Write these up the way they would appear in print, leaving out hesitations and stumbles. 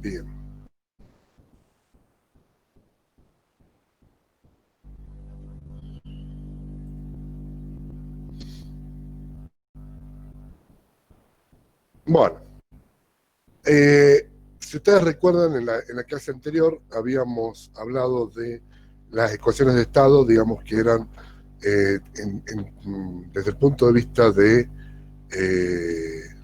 Bien. Bueno, si ustedes recuerdan, en la clase anterior habíamos hablado de las ecuaciones de estado, digamos que eran, desde el punto de vista de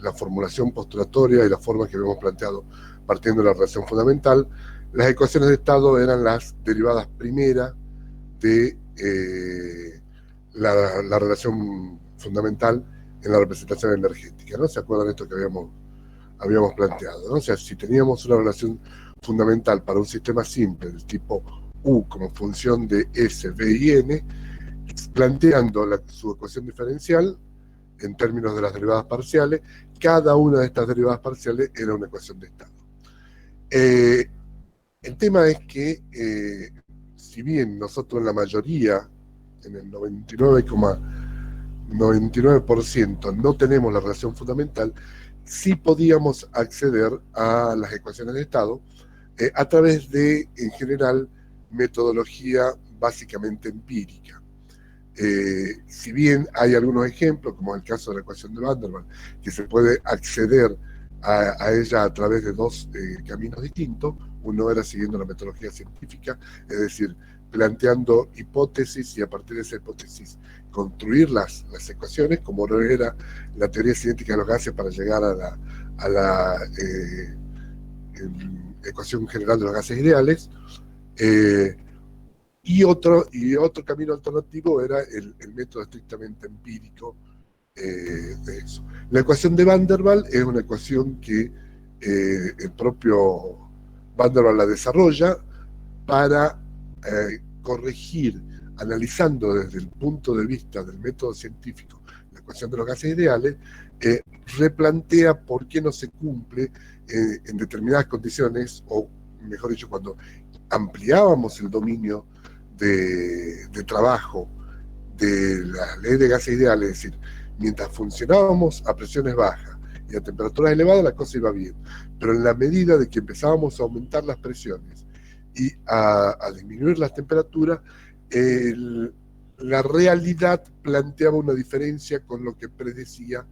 la formulación postulatoria y la forma que habíamos planteado partiendo de la relación fundamental, las ecuaciones de estado eran las derivadas primeras de la relación fundamental en la representación energética, ¿no? ¿Se acuerdan de esto que habíamos planteado, ¿no? O sea, si teníamos una relación fundamental para un sistema simple del tipo U como función de S, V y N, planteando su ecuación diferencial en términos de las derivadas parciales, cada una de estas derivadas parciales era una ecuación de estado. El tema es que, si bien nosotros en la mayoría, en el 99,99%, no tenemos la relación fundamental, sí podíamos acceder a las ecuaciones de estado a través de, en general, metodología básicamente empírica. Si bien hay algunos ejemplos, como el caso de la ecuación de Van der Waals, que se puede acceder a ella a través de dos caminos distintos. Uno era siguiendo la metodología científica, es decir, planteando hipótesis y a partir de esa hipótesis construir las ecuaciones, como no era la teoría cinética de los gases para llegar a la ecuación general de los gases ideales. Y otro camino alternativo era el método estrictamente empírico de eso. La ecuación de Van der Waals es una ecuación que el propio Van der Waals la desarrolla para corregir, analizando desde el punto de vista del método científico la ecuación de los gases ideales, replantea por qué no se cumple en determinadas condiciones, o mejor dicho, cuando ampliábamos el dominio de trabajo de la ley de gases ideales, es decir, mientras funcionábamos a presiones bajas y a temperaturas elevadas, la cosa iba bien. Pero en la medida de que empezábamos a aumentar las presiones y a disminuir las temperaturas, la realidad planteaba una diferencia con lo que predecía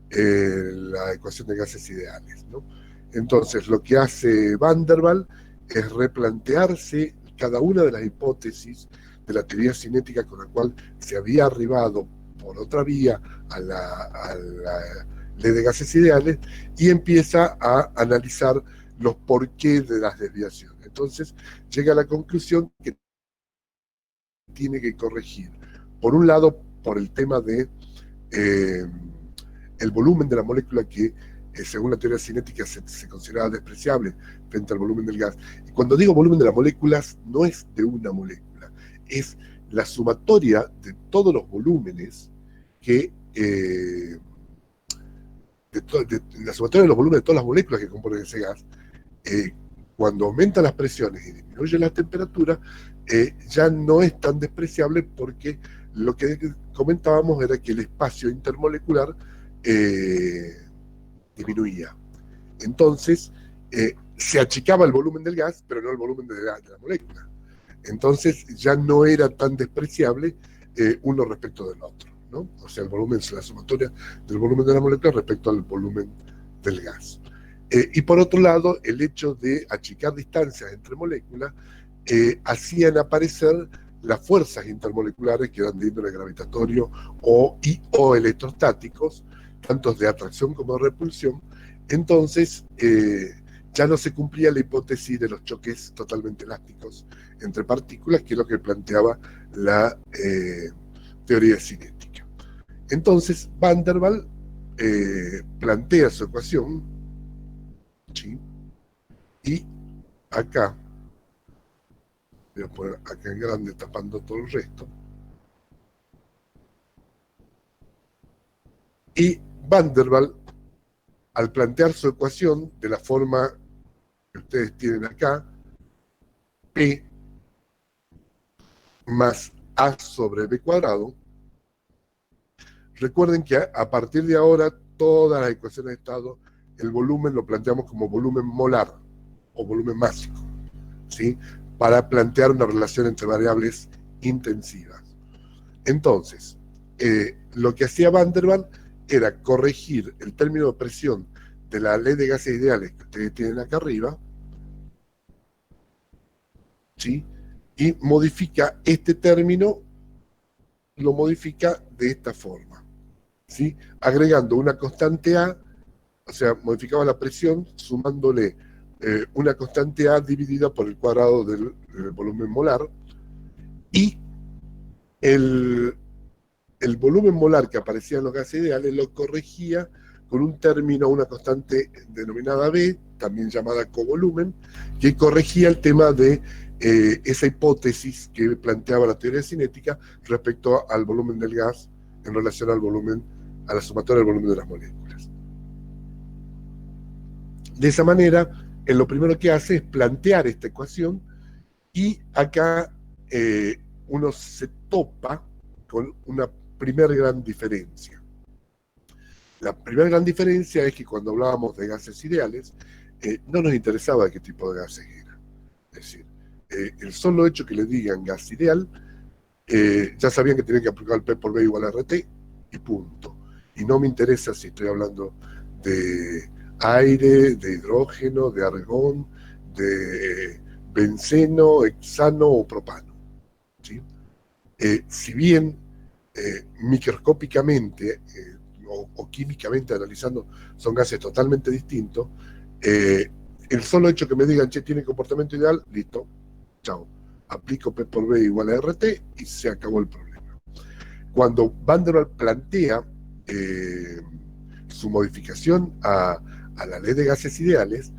la ecuación de gases ideales, ¿no? Entonces, lo que hace Van der Waals es replantearse cada una de las hipótesis de la teoría cinética con la cual se había arribado por otra vía a la ley de gases ideales, y empieza a analizar los porqués de las desviaciones. Entonces llega a la conclusión que tiene que corregir, por un lado, por el tema de el volumen de la molécula que según la teoría cinética se consideraba despreciable frente al volumen del gas. Y cuando digo volumen de las moléculas, no es de una molécula, es la sumatoria de todos los volúmenes que la sumatoria de los volúmenes de todas las moléculas que componen ese gas. Cuando aumentan las presiones y disminuyen las temperaturas, ya no es tan despreciable, porque lo que comentábamos era que el espacio intermolecular disminuía. Entonces, se achicaba el volumen del gas, pero no el volumen de la molécula. Entonces, ya no era tan despreciable uno respecto del otro, ¿no? O sea, el volumen es la sumatoria del volumen de la molécula respecto al volumen del gas. Y por otro lado, el hecho de achicar distancias entre moléculas hacían aparecer las fuerzas intermoleculares, que eran de índole gravitatorio o electrostáticos, tanto de atracción como de repulsión. Entonces, ya no se cumplía la hipótesis de los choques totalmente elásticos entre partículas, que es lo que planteaba la teoría cinética. Entonces, Van der Waals plantea su ecuación, ¿sí? Y acá, voy a poner acá en grande tapando todo el resto, y Van der Waals, al plantear su ecuación de la forma que ustedes tienen acá, P más A sobre B cuadrado, recuerden que a partir de ahora todas las ecuaciones de estado, el volumen lo planteamos como volumen molar, o volumen másico, ¿sí? Para plantear una relación entre variables intensivas. Entonces, lo que hacía Van der Waals era corregir el término de presión de la ley de gases ideales que ustedes tienen acá arriba, ¿sí? Y modifica este término, lo modifica de esta forma, ¿sí? Agregando una constante A, o sea, modificaba la presión sumándole una constante A dividida por el cuadrado del volumen molar, y el volumen molar que aparecía en los gases ideales lo corregía con un término, una constante denominada B, también llamada covolumen, que corregía el tema de esa hipótesis que planteaba la teoría cinética respecto al volumen del gas en relación al volumen, a la sumatoria del volumen de las moléculas. De esa manera, lo primero que hace es plantear esta ecuación, y acá uno se topa con una primera gran diferencia. La primera gran diferencia es que cuando hablábamos de gases ideales, no nos interesaba de qué tipo de gases era. Es decir, el solo hecho que le digan gas ideal, ya sabían que tenían que aplicar el P por B igual a RT, y punto. Y no me interesa si estoy hablando de aire, de hidrógeno, de argón, de benceno, hexano o propano, ¿sí? Si bien microscópicamente o químicamente analizando son gases totalmente distintos, el solo hecho que me digan, che, tiene comportamiento ideal, listo, chao, aplico P por B igual a RT y se acabó el problema. Cuando Van der Waals plantea su modificación a la ley de gases ideales,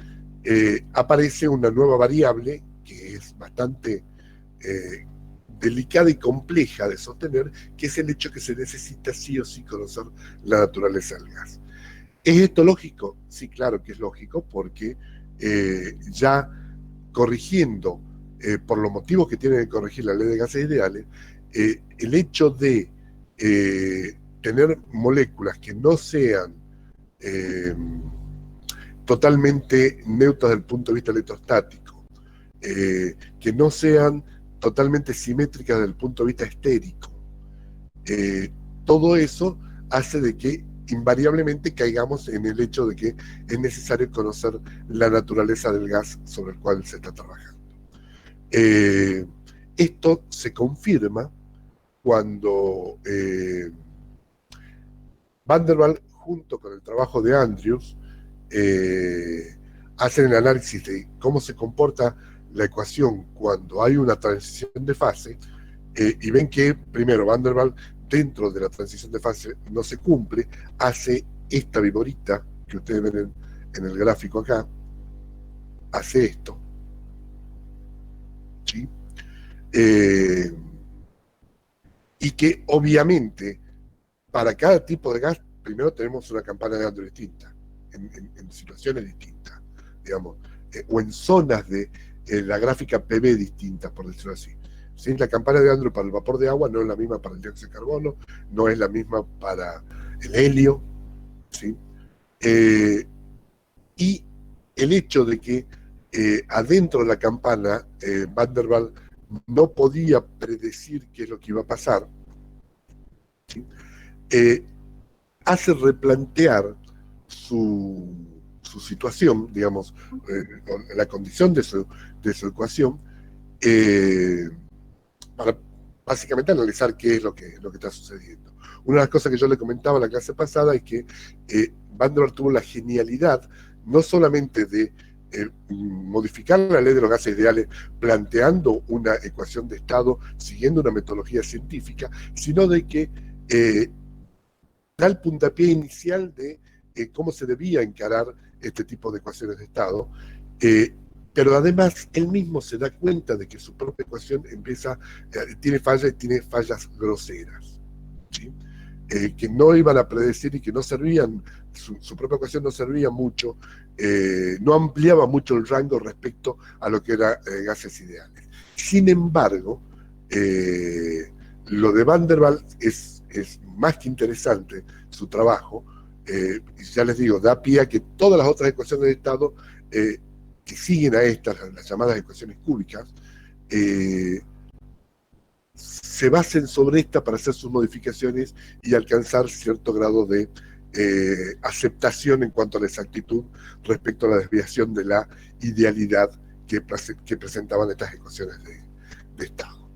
aparece una nueva variable que es bastante delicada y compleja de sostener, que es el hecho que se necesita sí o sí conocer la naturaleza del gas. ¿Es esto lógico? Sí, claro que es lógico, porque ya corrigiendo, por los motivos que tiene que corregir la ley de gases ideales, el hecho de tener moléculas que no sean totalmente neutras desde el punto de vista electrostático, que no sean totalmente simétricas desde el punto de vista estérico, todo eso hace de que invariablemente caigamos en el hecho de que es necesario conocer la naturaleza del gas sobre el cual se está trabajando. Esto se confirma cuando Van der Waals, junto con el trabajo de Andrews, hacen el análisis de cómo se comporta la ecuación cuando hay una transición de fase, y ven que primero Van der Waals, dentro de la transición de fase, no se cumple, hace esta viborita que ustedes ven en el gráfico acá, hace esto, ¿sí? Y que obviamente para cada tipo de gas primero tenemos una campana de Andrews distinta, en situaciones distintas, digamos, o en zonas de la gráfica PV distintas, por decirlo así. ¿Sí? La campana de Andrews para el vapor de agua no es la misma para el dióxido de carbono, no es la misma para el helio, ¿sí? Y el hecho de que adentro de la campana Van der Waals no podía predecir qué es lo que iba a pasar, ¿sí? Hace replantear su situación, digamos, la condición de su ecuación, para básicamente analizar qué es lo que está sucediendo. Una de las cosas que yo le comentaba en la clase pasada es que Van der Waals tuvo la genialidad no solamente de modificar la ley de los gases ideales planteando una ecuación de estado siguiendo una metodología científica, sino de que da el puntapié inicial de cómo se debía encarar este tipo de ecuaciones de estado, pero además él mismo se da cuenta de que su propia ecuación tiene fallas groseras, ¿sí? Que no iban a predecir y que no servían, su propia ecuación no servía mucho, no ampliaba mucho el rango respecto a lo que eran gases ideales. Sin embargo, lo de Van der Waals es más que interesante, su trabajo, y ya les digo, da pie a que todas las otras ecuaciones de estado que siguen a estas, las llamadas ecuaciones cúbicas, se basen sobre esta para hacer sus modificaciones y alcanzar cierto grado de aceptación en cuanto a la exactitud respecto a la desviación de la idealidad que presentaban estas ecuaciones de estado.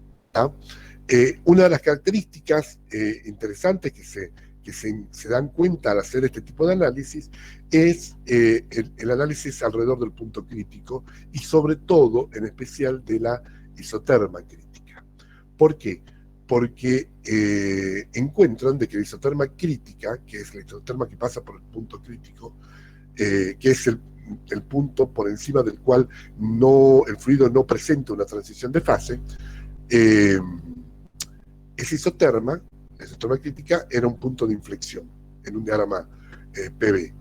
Una de las características interesantes que se dan cuenta al hacer este tipo de análisis es el análisis alrededor del punto crítico y sobre todo, en especial, de la isoterma crítica. ¿Por qué? Porque encuentran de que la isoterma crítica, que es la isoterma que pasa por el punto crítico, que es el punto por encima del cual el fluido no presenta una transición de fase, esa isoterma, la isoterma crítica, era un punto de inflexión en un diagrama PV.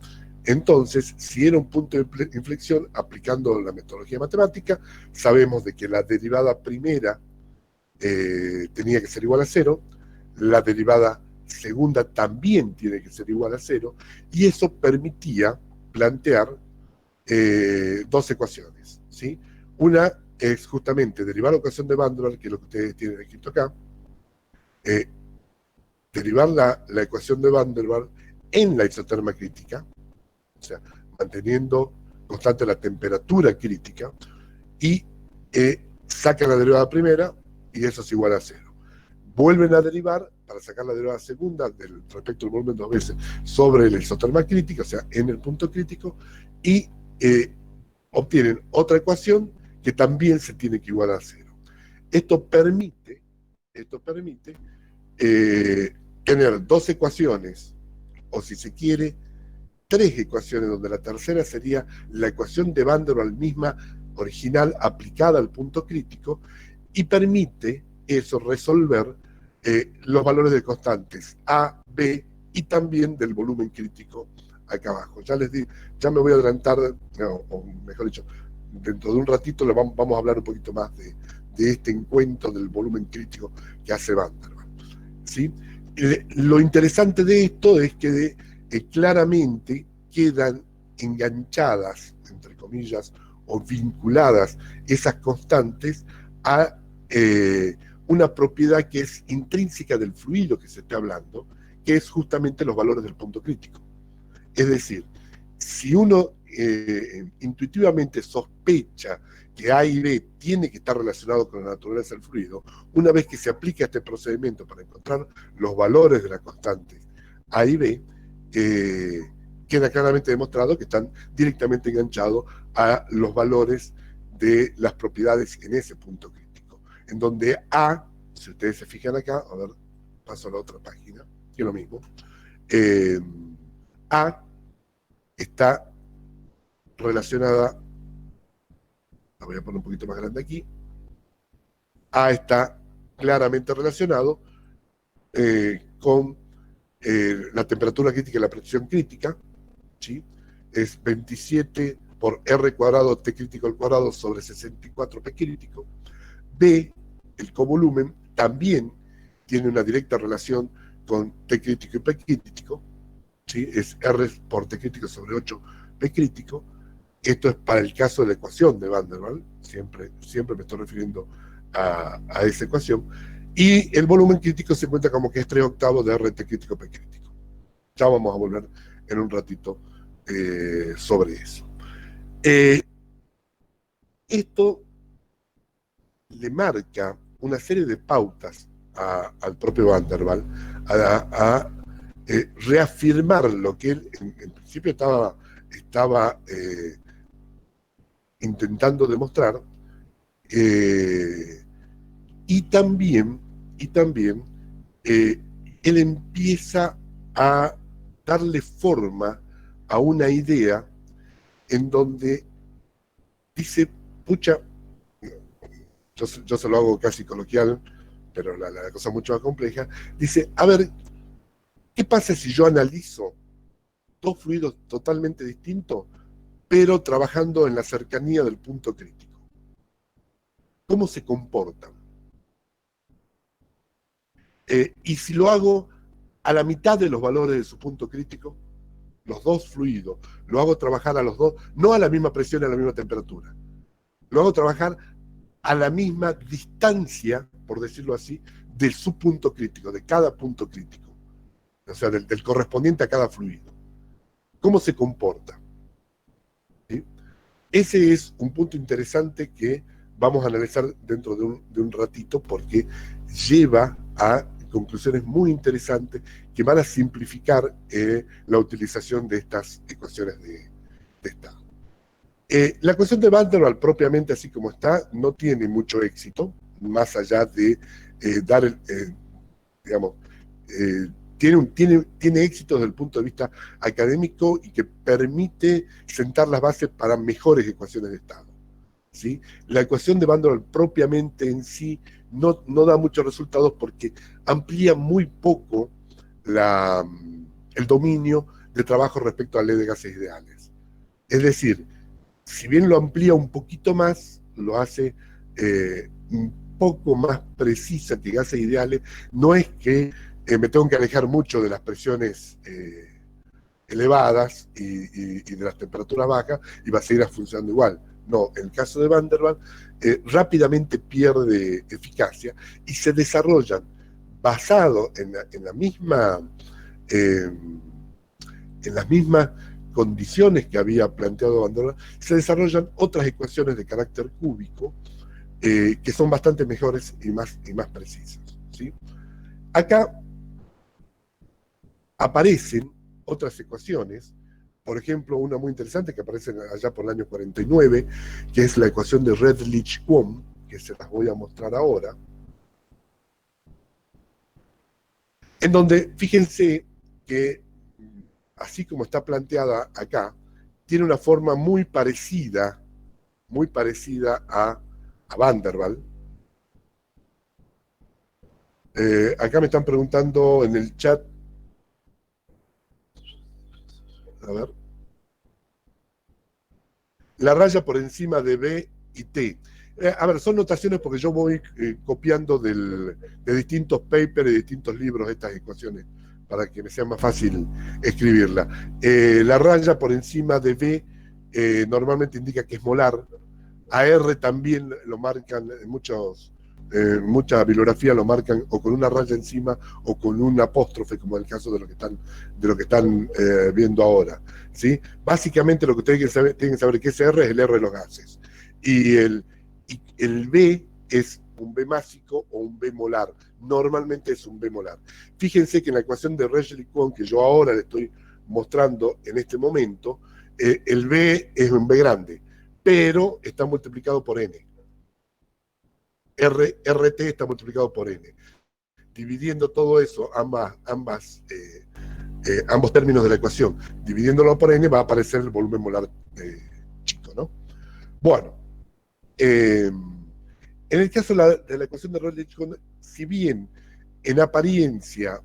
Entonces, si era un punto de inflexión, aplicando la metodología matemática, sabemos de que la derivada primera tenía que ser igual a 0, la derivada segunda también tiene que ser igual a 0, y eso permitía plantear dos ecuaciones, ¿sí? Una es justamente derivar la ecuación de Van der Waals, que es lo que ustedes tienen escrito acá, derivar la ecuación de Van der Waals en la isoterma crítica, o sea, manteniendo constante la temperatura crítica, y sacan la derivada primera, y eso es igual a 0. Vuelven a derivar para sacar la derivada segunda respecto al volumen dos veces sobre la isoterma crítica, o sea, en el punto crítico, y obtienen otra ecuación que también se tiene que igualar a 0. Esto permite tener dos ecuaciones, o si se quiere, tres ecuaciones, donde la tercera sería la ecuación de Van der Waals misma, original, aplicada al punto crítico, y permite eso resolver los valores de constantes A, B y también del volumen crítico acá abajo. Ya les di, ya me voy a adelantar, o mejor dicho, dentro de un ratito vamos a hablar un poquito más de este encuentro del volumen crítico que hace Van der Waals, ¿sí? Lo interesante de esto es que claramente quedan enganchadas, entre comillas, o vinculadas esas constantes a una propiedad que es intrínseca del fluido que se está hablando, que es justamente los valores del punto crítico. Es decir, si uno intuitivamente sospecha que A y B tiene que estar relacionado con la naturaleza del fluido, una vez que se aplica este procedimiento para encontrar los valores de las constantes A y B, queda claramente demostrado que están directamente enganchados a los valores de las propiedades en ese punto crítico, en donde A, si ustedes se fijan acá, a ver, paso a la otra página, que es lo mismo, A está relacionada, la voy a poner un poquito más grande aquí, A está claramente relacionado con la temperatura crítica y la presión crítica, ¿sí? Es 27 por R cuadrado T crítico al cuadrado sobre 64 P crítico. B, el covolumen, también tiene una directa relación con T crítico y P crítico, ¿sí? Es R por T crítico sobre 8 P crítico. Esto es para el caso de la ecuación de Van der Waals, siempre me estoy refiriendo a esa ecuación, y el volumen crítico se cuenta como que es 3/8 de RT crítico P crítico. Ya vamos a volver en un ratito sobre eso. Esto le marca una serie de pautas al propio Van der Waals a reafirmar lo que él en principio estaba intentando demostrar, y también él empieza a darle forma a una idea en donde dice, pucha, yo se lo hago casi coloquial, pero la cosa es mucho más compleja, dice, a ver, ¿qué pasa si yo analizo dos fluidos totalmente distintos, pero trabajando en la cercanía del punto crítico? ¿Cómo se comportan? Y si lo hago a la mitad de los valores de su punto crítico, los dos fluidos, lo hago trabajar a los dos, no a la misma presión y a la misma temperatura, lo hago trabajar a la misma distancia, por decirlo así, de su punto crítico, de cada punto crítico, o sea, del correspondiente a cada fluido. ¿Cómo se comporta? ¿Sí? Ese es un punto interesante que vamos a analizar dentro de un ratito, porque lleva a conclusiones muy interesantes que van a simplificar la utilización de estas ecuaciones de estado. La ecuación de Van der Waals, propiamente así como está, no tiene mucho éxito, más allá de dar, digamos, tiene éxito desde el punto de vista académico y que permite sentar las bases para mejores ecuaciones de estado, ¿sí? La ecuación de Van der Waals propiamente en sí no da muchos resultados porque amplía muy poco el dominio de trabajo respecto a la ley de gases ideales. Es decir, si bien lo amplía un poquito más, lo hace un poco más precisa que gases ideales, no es que me tengo que alejar mucho de las presiones elevadas y de las temperaturas bajas y va a seguir funcionando igual. No, en el caso de Van der Waals, rápidamente pierde eficacia y se desarrollan, basado en las mismas condiciones que había planteado Van der Waals, se desarrollan otras ecuaciones de carácter cúbico que son bastante mejores y más precisas, ¿sí? Acá aparecen otras ecuaciones, por ejemplo, una muy interesante que aparece allá por el año 49, que es la ecuación de Redlich-Kwon, que se las voy a mostrar ahora, en donde fíjense que, así como está planteada acá, tiene una forma muy parecida a Van der Waals. Acá me están preguntando en el chat, a ver, la raya por encima de B y T. A ver, son notaciones porque yo voy copiando de distintos papers, de distintos libros, estas ecuaciones, para que me sea más fácil escribirla. La raya por encima de B normalmente indica que es molar. A R también lo marcan en mucha bibliografía, lo marcan o con una raya encima o con un apóstrofe, como en el caso de lo que están viendo ahora, ¿sí? Básicamente lo que ustedes tienen que saber que ese R es el R de los gases. Y el B es un B másico o un B molar. Normalmente es un B molar. Fíjense que en la ecuación de Redlich-Kwon, que yo ahora le estoy mostrando en este momento, el B es un B grande, pero está multiplicado por N. RT está multiplicado por N. Dividiendo todo eso, ambos términos de la ecuación, dividiéndolo por N, va a aparecer el volumen molar chico, ¿no? Bueno, en el caso de la ecuación de Redlich-Kwon, si bien en apariencia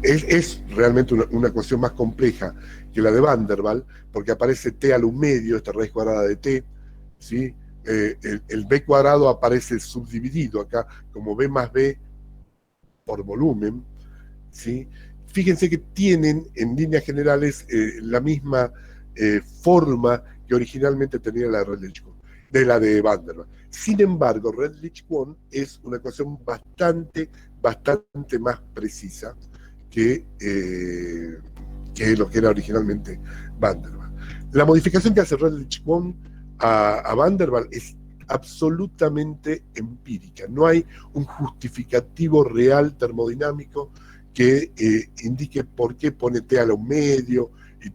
es realmente una ecuación más compleja que la de Van der Waals, porque aparece T al 1 medio, esta raíz cuadrada de T, ¿sí? El B cuadrado aparece subdividido acá como B más B por volumen, ¿sí? Fíjense que tienen en líneas generales la misma forma que originalmente tenía la de Redlich-Kwon, de la de Van der Waals. Sin embargo, Redlich-Kwon es una ecuación bastante más precisa que lo que era originalmente Van der Waals. La modificación que hace Redlich-Kwon a Van der Waals es absolutamente empírica. No hay un justificativo real termodinámico que indique por qué pone T a lo medio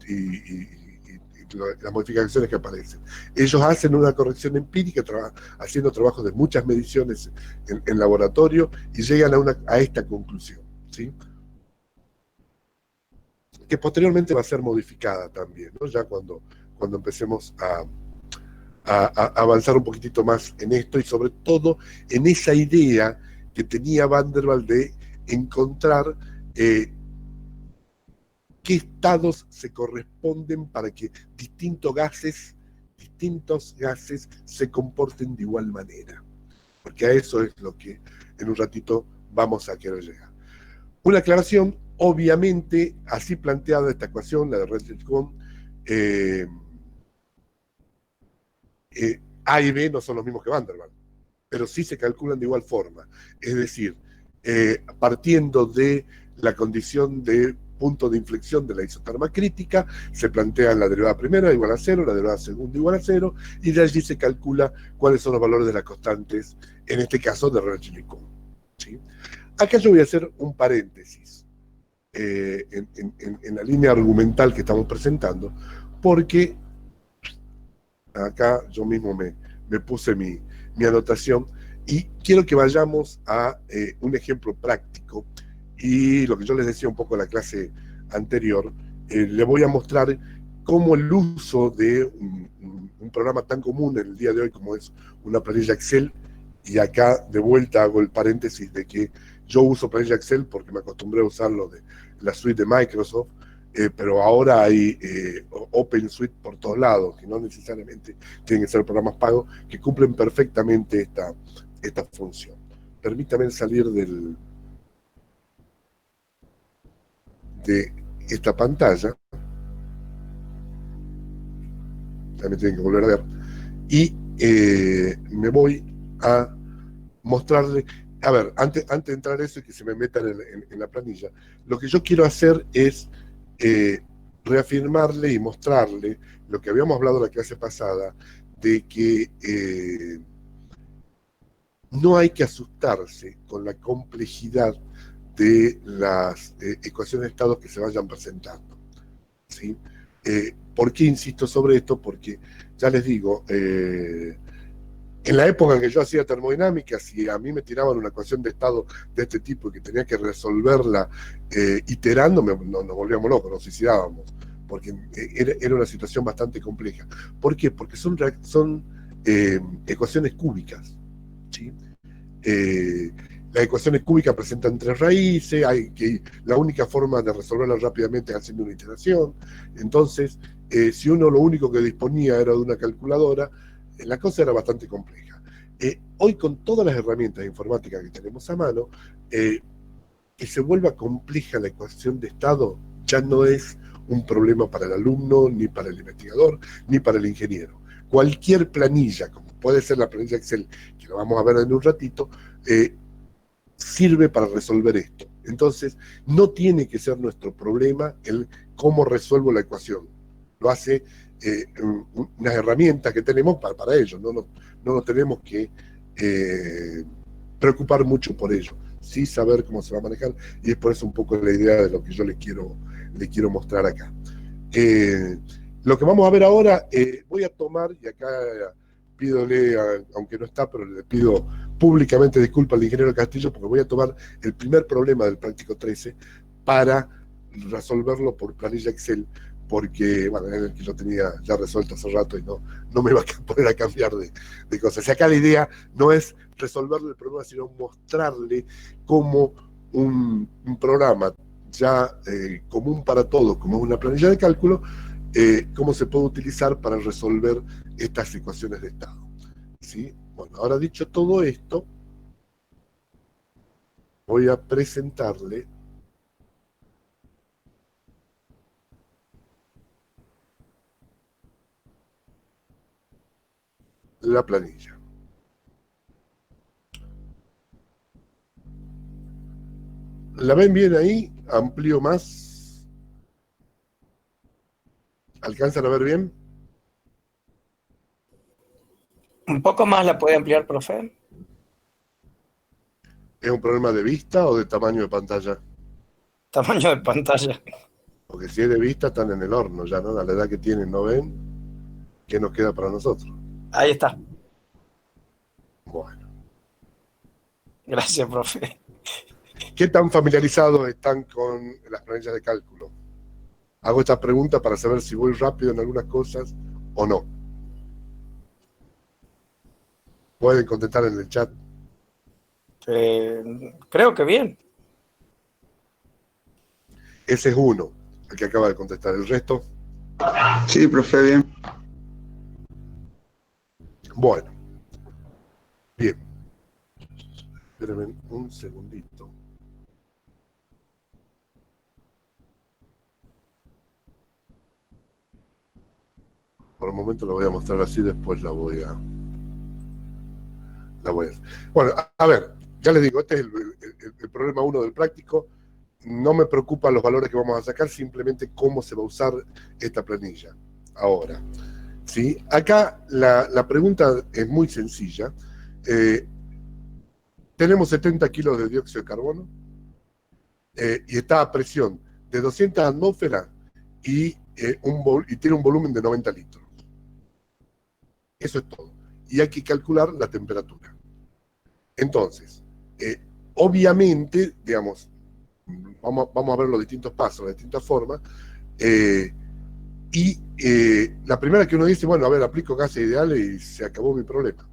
y las modificaciones que aparecen. Ellos hacen una corrección empírica, haciendo trabajos de muchas mediciones en laboratorio y llegan a esta conclusión, ¿sí? Que posteriormente va a ser modificada también, ¿no? Ya cuando empecemos a avanzar un poquitito más en esto y sobre todo en esa idea que tenía Van der Waals de encontrar qué estados se corresponden para que distintos gases se comporten de igual manera, porque a eso es lo que en un ratito vamos a querer llegar. Una aclaración: Obviamente, así planteada esta ecuación, la de Redlich-Kwon, A y B no son los mismos que Van der Waals, pero sí se calculan de igual forma. Es decir, partiendo de la condición de punto de inflexión de la isoterma crítica, se plantea la derivada primera igual a cero, la derivada segunda igual a cero, y de allí se calcula cuáles son los valores de las constantes, en este caso de Redlich-Kwon. ¿Sí? Acá yo voy a hacer un paréntesis en la línea argumental que estamos presentando, porque acá yo mismo me puse mi anotación y quiero que vayamos a un ejemplo práctico, y lo que yo les decía un poco en la clase anterior, les voy a mostrar cómo el uso de un programa tan común en el día de hoy como es una planilla Excel, y acá de vuelta hago el paréntesis de que yo uso planilla Excel porque me acostumbré a usarlo de la suite de Microsoft, pero ahora hay Open Suite por todos lados, que no necesariamente tienen que ser programas pagos, que cumplen perfectamente esta función. Permítame salir de esta pantalla, ya me tienen que volver a ver, y me voy a mostrarle. A ver, antes de entrar eso y que se me metan en la planilla, lo que yo quiero hacer es reafirmarle y mostrarle lo que habíamos hablado la clase pasada, de que no hay que asustarse con la complejidad de las ecuaciones de estado que se vayan presentando, ¿sí? ¿Por qué insisto sobre esto? Porque, ya les digo, en la época en que yo hacía termodinámica, si a mí me tiraban una ecuación de estado de este tipo y que tenía que resolverla iterando, nos volvíamos locos, nos suicidábamos, porque era una situación bastante compleja. ¿Por qué? Porque son ecuaciones cúbicas, ¿sí? Las ecuaciones cúbicas presentan tres raíces, la única forma de resolverlas rápidamente es haciendo una iteración. Entonces, si uno lo único que disponía era de una calculadora, la cosa era bastante compleja. Hoy, con todas las herramientas informáticas que tenemos a mano, que se vuelva compleja la ecuación de estado ya no es un problema para el alumno, ni para el investigador, ni para el ingeniero. Cualquier planilla, como puede ser la planilla Excel, que lo vamos a ver en un ratito, sirve para resolver esto. Entonces, no tiene que ser nuestro problema el cómo resuelvo la ecuación. Lo hace unas herramientas que tenemos para ello. No nos tenemos que preocupar mucho por ello. Sí saber cómo se va a manejar, y es por eso un poco la idea de lo que yo le quiero mostrar acá. Lo que vamos a ver ahora, voy a tomar, y acá pídole, aunque no está, pero le pido públicamente disculpas al ingeniero Castillo, porque voy a tomar el primer problema del práctico 13 para resolverlo por planilla Excel, porque, bueno, era el que yo tenía ya resuelto hace rato y no me iba a poner a cambiar de cosas. Y acá la idea no es resolverle el problema, sino mostrarle cómo un programa ya común para todos, como es una planilla de cálculo, cómo se puede utilizar para resolver estas ecuaciones de estado. ¿Sí? Bueno, ahora dicho todo esto, voy a presentarle la planilla. ¿La ven bien ahí? ¿Amplío más? ¿Alcanzan a ver bien? Un poco más la puede ampliar, profe. ¿Es un problema de vista o de tamaño de pantalla? Tamaño de pantalla. Porque si es de vista están en el horno ya, ¿no? A la edad que tienen, ¿no ven? ¿Qué nos queda para nosotros? Ahí está. Bueno. Gracias, profe. ¿Qué tan familiarizados están con las planillas de cálculo? Hago esta pregunta para saber si voy rápido en algunas cosas o no. Pueden contestar en el chat. Creo que bien. Ese es uno, el que acaba de contestar. El resto, Sí, profe, bien. bueno. Bien. Espérenme un segundito. momento la voy a mostrar así, después la voy a... Bueno, a ver, ya les digo, este es el problema 1 del práctico. No me preocupan los valores que vamos a sacar, simplemente cómo se va a usar esta planilla. Ahora, ¿sí? Acá la pregunta es muy sencilla. Tenemos 70 kilos de dióxido de carbono y está a presión de 200 atmósferas y tiene un volumen de 90 litros. Eso es todo. Y hay que calcular la temperatura. Entonces, obviamente, digamos, vamos a ver los distintos pasos, las distintas formas, la primera que uno dice, bueno, a ver, aplico gases ideales y se acabó mi problema.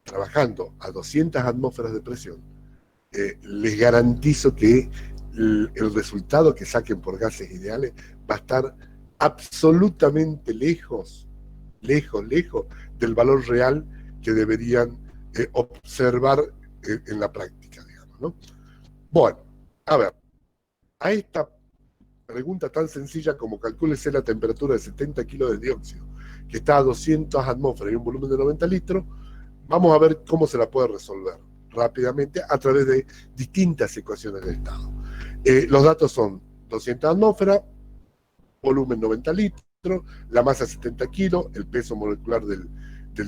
Trabajando a 200 atmósferas de presión, les garantizo que el resultado que saquen por gases ideales va a estar absolutamente lejos del valor real que deberían observar en la práctica, digamos, ¿no? Bueno, a ver, a esta pregunta tan sencilla como calcúlese la temperatura de 70 kilos de dióxido, que está a 200 atmósferas y un volumen de 90 litros, vamos a ver cómo se la puede resolver rápidamente a través de distintas ecuaciones de estado. Los datos son 200 atmósferas, volumen 90 litros, la masa 70 kilos, el peso molecular del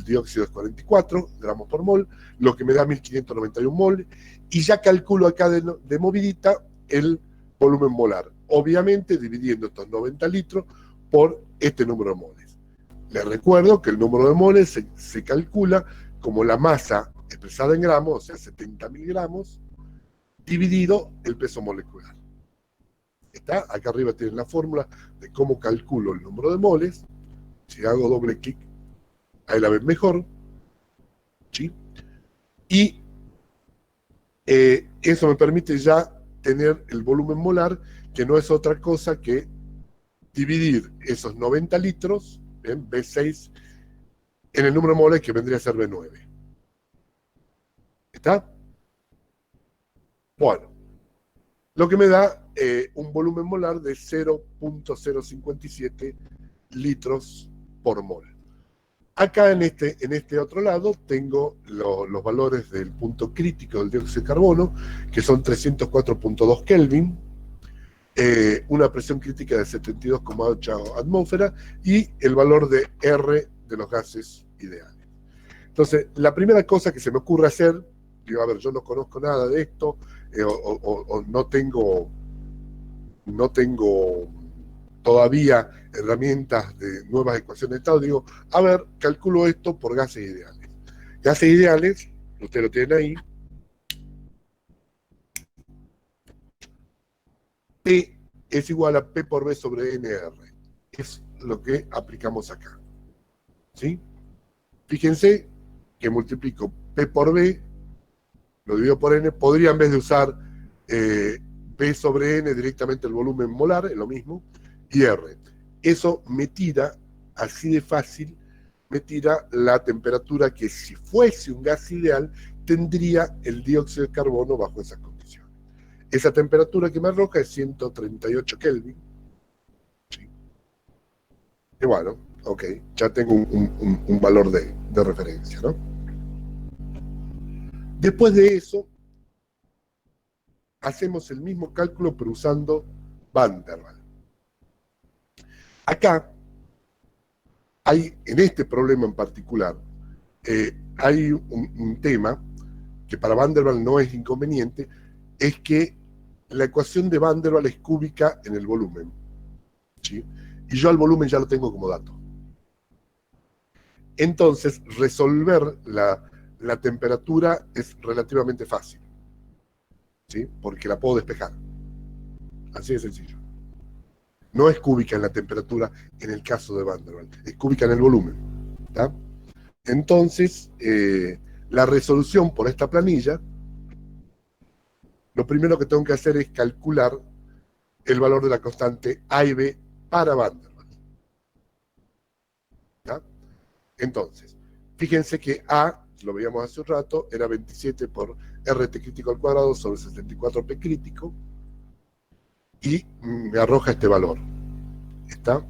dióxido es 44 gramos por mol, lo que me da 1591 mol, y ya calculo acá de movidita el volumen molar, obviamente dividiendo estos 90 litros por este número de moles. Les recuerdo que el número de moles se calcula como la masa expresada en gramos, o sea, 70.000 gramos, dividido el peso molecular. ¿Está? Acá arriba tienen la fórmula de cómo calculo el número de moles. Si hago doble clic, ahí la ven mejor. ¿Sí? Y eso me permite ya tener el volumen molar, que no es otra cosa que dividir esos 90 litros, ¿ven? B6, en el número de moles que vendría a ser B9. ¿Está? Bueno, lo que me da un volumen molar de 0.057 litros por mol. Acá en este otro lado tengo los valores del punto crítico del dióxido de carbono, que son 304.2 Kelvin, una presión crítica de 72,8 atmósferas y el valor de R de los gases ideales. Entonces, la primera cosa que se me ocurre hacer, digo, a ver, yo no conozco nada de esto, o no tengo todavía herramientas de nuevas ecuaciones de estado, digo, a ver, calculo esto por gases ideales. Gases ideales, ustedes lo tienen ahí, P es igual a P por B sobre NR. Es lo que aplicamos acá. ¿Sí? Fíjense que multiplico P por B, lo divido por N, podría en vez de usar P sobre N directamente el volumen molar, es lo mismo, y R. Eso me tira, así de fácil, me tira la temperatura que si fuese un gas ideal, tendría el dióxido de carbono bajo esas condiciones. Esa temperatura que me arroja es 138 Kelvin. ¿Sí? Y bueno, ok, ya tengo un valor de referencia, ¿no? Después de eso, hacemos el mismo cálculo pero usando Van der Waals. Acá, en este problema en particular, hay un tema que para Van der Waals no es inconveniente, es que la ecuación de Van der Waals es cúbica en el volumen, ¿sí? Y yo al volumen ya lo tengo como dato. Entonces, resolver la temperatura es relativamente fácil, ¿sí? Porque la puedo despejar. Así de sencillo. No es cúbica en la temperatura en el caso de Van der Waals, es cúbica en el volumen. ¿Tá? Entonces, la resolución por esta planilla, lo primero que tengo que hacer es calcular el valor de la constante A y B para Van der Waals. ¿Tá? Entonces, fíjense que A, lo veíamos hace un rato, era 27 por RT crítico al cuadrado sobre 64P crítico, y me arroja este valor. ¿Está?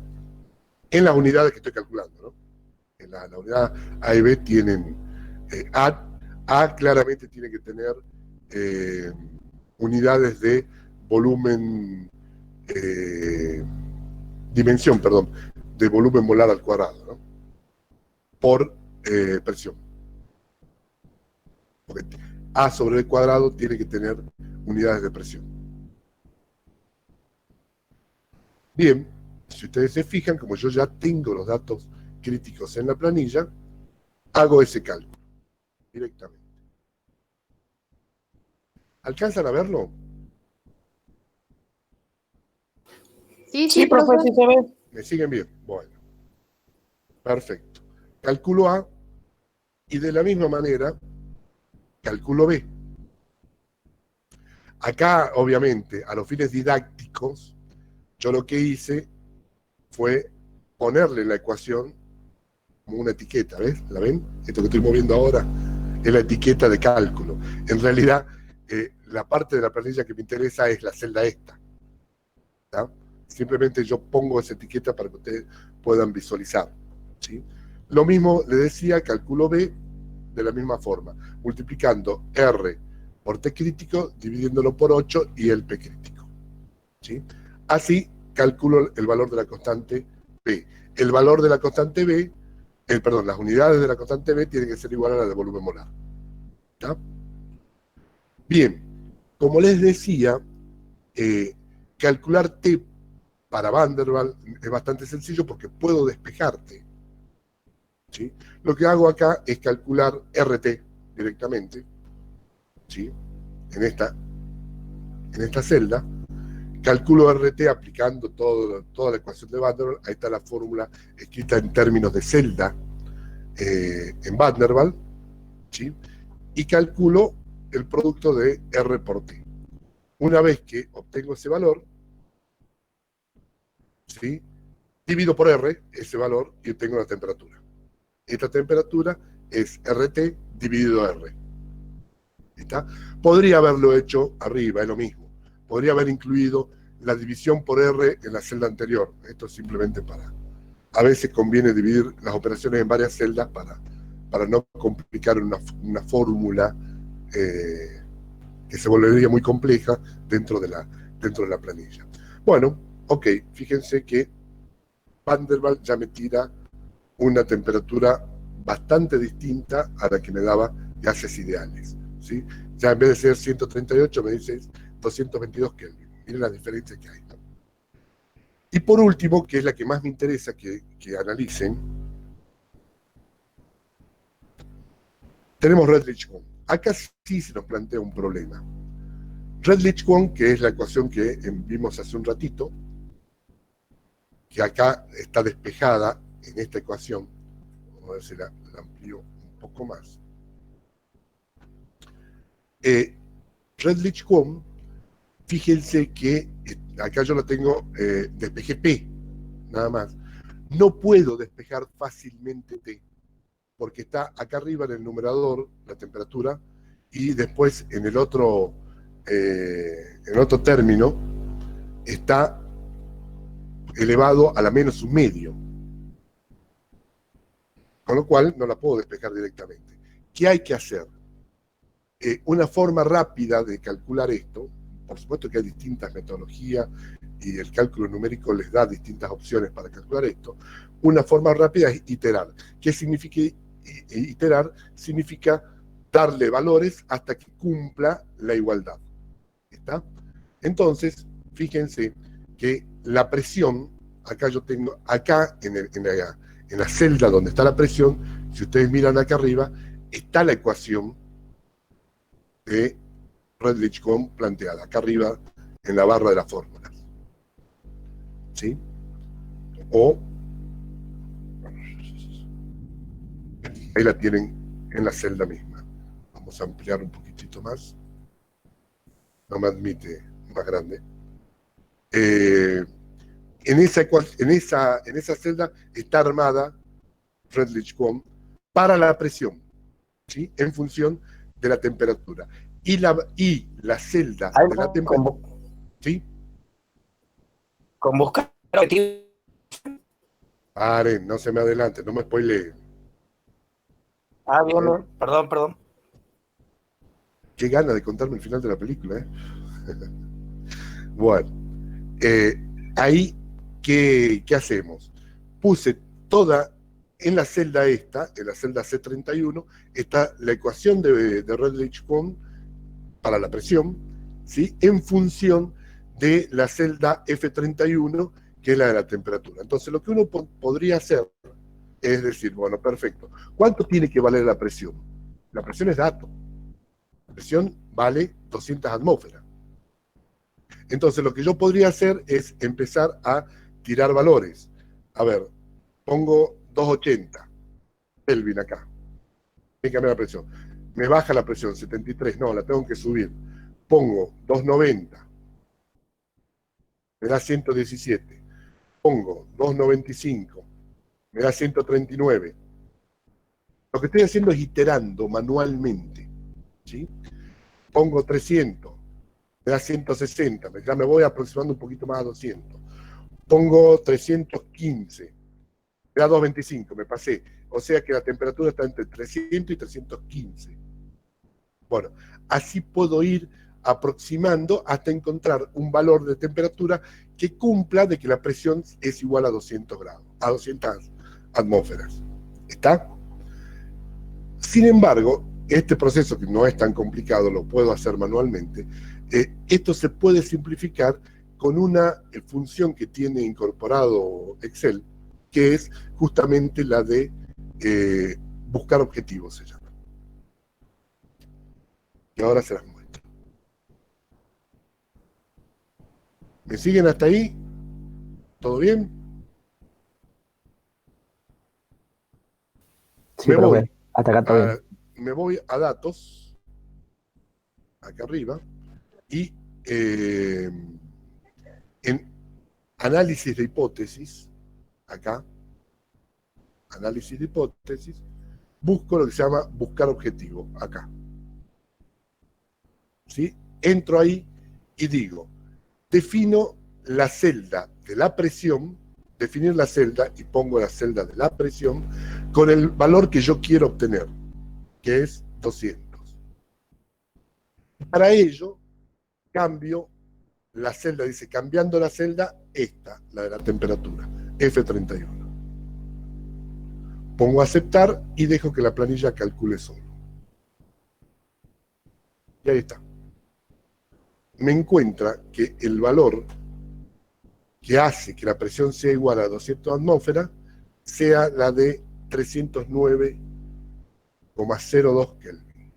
en las unidades que estoy calculando, ¿no? En la unidad A y B tienen, A claramente tiene que tener unidades de volumen, dimensión, perdón, de volumen molar al cuadrado, ¿no? Por presión. Porque A sobre B cuadrado tiene que tener unidades de presión. Bien, si ustedes se fijan, como yo ya tengo los datos críticos en la planilla, hago ese cálculo directamente. ¿Alcanzan a verlo? Sí, profe, sí se ve. ¿Me siguen bien? Bueno, perfecto. Calculo A y de la misma manera calculo B. Acá, obviamente, a los fines didácticos, yo lo que hice fue ponerle la ecuación como una etiqueta, ¿ves? ¿La ven? Esto que estoy moviendo ahora es la etiqueta de cálculo. En realidad, la parte de la planilla que me interesa es la celda esta. ¿Tá? Simplemente yo pongo esa etiqueta para que ustedes puedan visualizar, ¿sí? Lo mismo le decía, calculo B de la misma forma, multiplicando R por T crítico, dividiéndolo por 8 y el P crítico, ¿sí? Así calculo el valor de la constante B. El valor de la constante B, perdón, las unidades de la constante B tienen que ser igual a la de volumen molar. ¿Tá? Bien, como les decía, calcular T para Van der Waals es bastante sencillo porque puedo despejarte, ¿sí? Lo que hago acá es calcular RT directamente, ¿sí? En esta celda, calculo RT aplicando toda la ecuación de Van der Waals. Ahí está la fórmula escrita en términos de celda en Van der Waals, ¿sí? Y calculo el producto de R por T. Una vez que obtengo ese valor, ¿sí? Divido por R ese valor y obtengo la temperatura. Esta temperatura es RT dividido R. ¿Está? Podría haberlo hecho arriba, es lo mismo. Podría haber incluido la división por R en la celda anterior. Esto es simplemente para... A veces conviene dividir las operaciones en varias celdas para no complicar una fórmula que se volvería muy compleja dentro de la planilla. Bueno, ok, fíjense que Van der Waals ya me tira una temperatura bastante distinta a la que me daba gases ideales, ¿sí? Ya en vez de ser 138 me dice 222 Kelvin. Miren la diferencia que hay, ¿no? Y por último, que es la que más me interesa que analicen, tenemos Redlich-Kwon. Acá sí se nos plantea un problema. Redlich-Kwon, que es la ecuación que vimos hace un ratito, que acá está despejada en esta ecuación. Vamos a ver si la amplío un poco más. Redlich-Kwon, fíjense que acá yo la tengo, despejé P, nada más. No puedo despejar fácilmente T, porque está acá arriba en el numerador la temperatura, y después en el otro término está elevado a la menos un medio. Con lo cual no la puedo despejar directamente. ¿Qué hay que hacer? Una forma rápida de calcular esto, por supuesto que hay distintas metodologías y el cálculo numérico les da distintas opciones para calcular esto. Una forma rápida es iterar. ¿Qué significa iterar? Significa darle valores hasta que cumpla la igualdad. ¿Está? Entonces, fíjense que la presión, acá yo tengo, acá en la celda donde está la presión, si ustedes miran acá arriba, está la ecuación de Redlich-Kwon planteada, acá arriba en la barra de las fórmulas. ¿Sí? O ahí la tienen en la celda misma. Vamos a ampliar un poquitito más. No me admite más grande. En esa celda está armada Redlich-Kwon para la presión, ¿sí? En función de la temperatura. Y la celda de la temperatura, ¿sí? Con buscar objetivo. Paren, no se me adelante, no me spoileen. Bien, perdón. Qué gana de contarme el final de la película, ¿eh? Bueno, ahí, ¿qué hacemos? Puse toda, en la celda esta, en la celda C31, está la ecuación de Redlich-Kwon para la presión, ¿sí? En función de la celda F31, que es la de la temperatura. Entonces, lo que uno podría hacer es decir, bueno, perfecto, ¿cuánto tiene que valer la presión? La presión es dato. La presión vale 200 atmósferas. Entonces, lo que yo podría hacer es empezar a tirar valores. A ver, pongo 280 Kelvin acá. Tiene que cambiar la presión. Me baja la presión, 73. No, la tengo que subir. Pongo 290. Me da 117. Pongo 295. Me da 139. Lo que estoy haciendo es iterando manualmente, ¿sí? Pongo 300. Me da 160. Ya me voy aproximando un poquito más a 200. Pongo 315. Me da 225. Me pasé. O sea que la temperatura está entre 300 y 315. Bueno, así puedo ir aproximando hasta encontrar un valor de temperatura que cumpla de que la presión es igual a 200 grados, a 200 atmósferas. ¿Está? Sin embargo, este proceso, que no es tan complicado, lo puedo hacer manualmente, esto se puede simplificar con una función que tiene incorporado Excel, que es justamente la de buscar objetivos, se llama. Y ahora se las muestro. ¿Me siguen hasta ahí? ¿Todo bien? Sí, profe, hasta acá todo bien. Me voy a datos, acá arriba, y en análisis de hipótesis, acá, análisis de hipótesis, busco lo que se llama buscar objetivo, acá. ¿Sí? Entro ahí y digo, defino la celda de la presión, definir la celda y pongo la celda de la presión con el valor que yo quiero obtener, que es 200. Para ello, cambio la celda, dice, cambiando la celda, esta, la de la temperatura, F31. Pongo aceptar y dejo que la planilla calcule solo. Y ahí está. Me encuentra que el valor que hace que la presión sea igual a 200 atmósferas sea la de 309,02 Kelvin.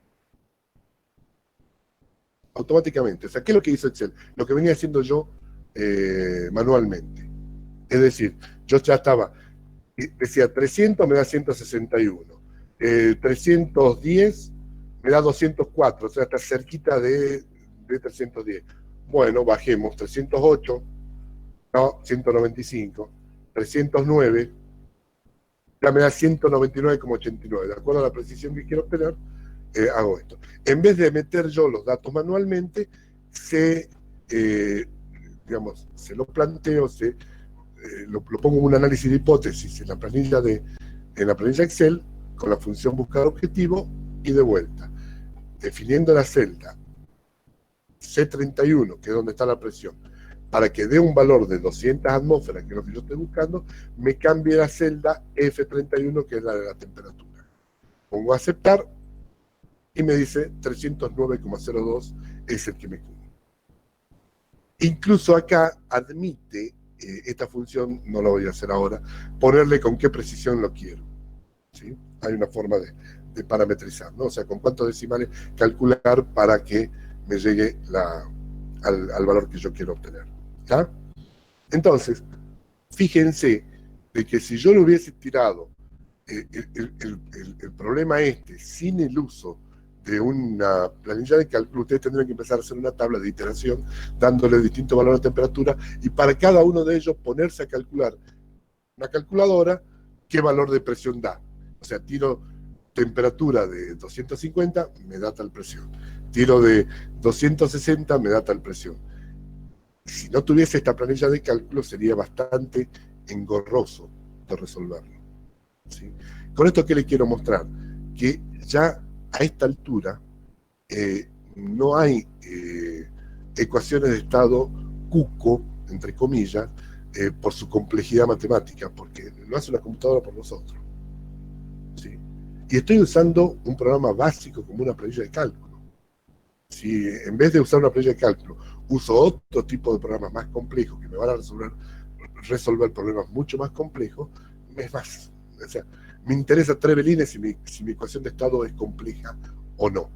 Automáticamente. O sea, ¿qué es lo que hizo Excel? Lo que venía haciendo yo manualmente. Es decir, yo ya estaba, decía 300 me da 161, 310 me da 204, o sea, está cerquita de 310. Bueno, bajemos, 308, no, 195, 309, ya me da 199,89. De acuerdo a la precisión que quiero obtener, hago esto. En vez de meter yo los datos manualmente, digamos, se lo planteo, lo pongo en un análisis de hipótesis en la planilla Excel, con la función buscar objetivo, y de vuelta, definiendo la celda C31, que es donde está la presión, para que dé un valor de 200 atmósferas, que es lo que yo estoy buscando, me cambie la celda F31, que es la de la temperatura. Pongo aceptar y me dice 309,02 es el que me cubre. Incluso acá admite, esta función no la voy a hacer ahora, ponerle con qué precisión lo quiero, ¿sí? Hay una forma de parametrizar, ¿no? O sea, con cuántos decimales calcular para que me llegue al valor que yo quiero obtener, ¿ya? Entonces, fíjense de que si yo le hubiese tirado el problema sin el uso de una planilla de cálculo, ustedes tendrían que empezar a hacer una tabla de iteración dándole distintos valores de temperatura y para cada uno de ellos ponerse a calcular una calculadora qué valor de presión da. O sea, tiro temperatura de 250, me da tal presión. Tiro de 260, me da tal presión. Si no tuviese esta planilla de cálculo sería bastante engorroso de resolverlo, ¿sí? Con esto, ¿qué le quiero mostrar? Que ya a esta altura no hay ecuaciones de estado cuco, entre comillas, por su complejidad matemática, porque lo hace una computadora por nosotros, ¿sí? Y estoy usando un programa básico como una planilla de cálculo. Si en vez de usar una planilla de cálculo uso otro tipo de programas más complejos que me van a resolver problemas mucho más complejos, o sea, me interesa tres velines si mi ecuación de estado es compleja o no.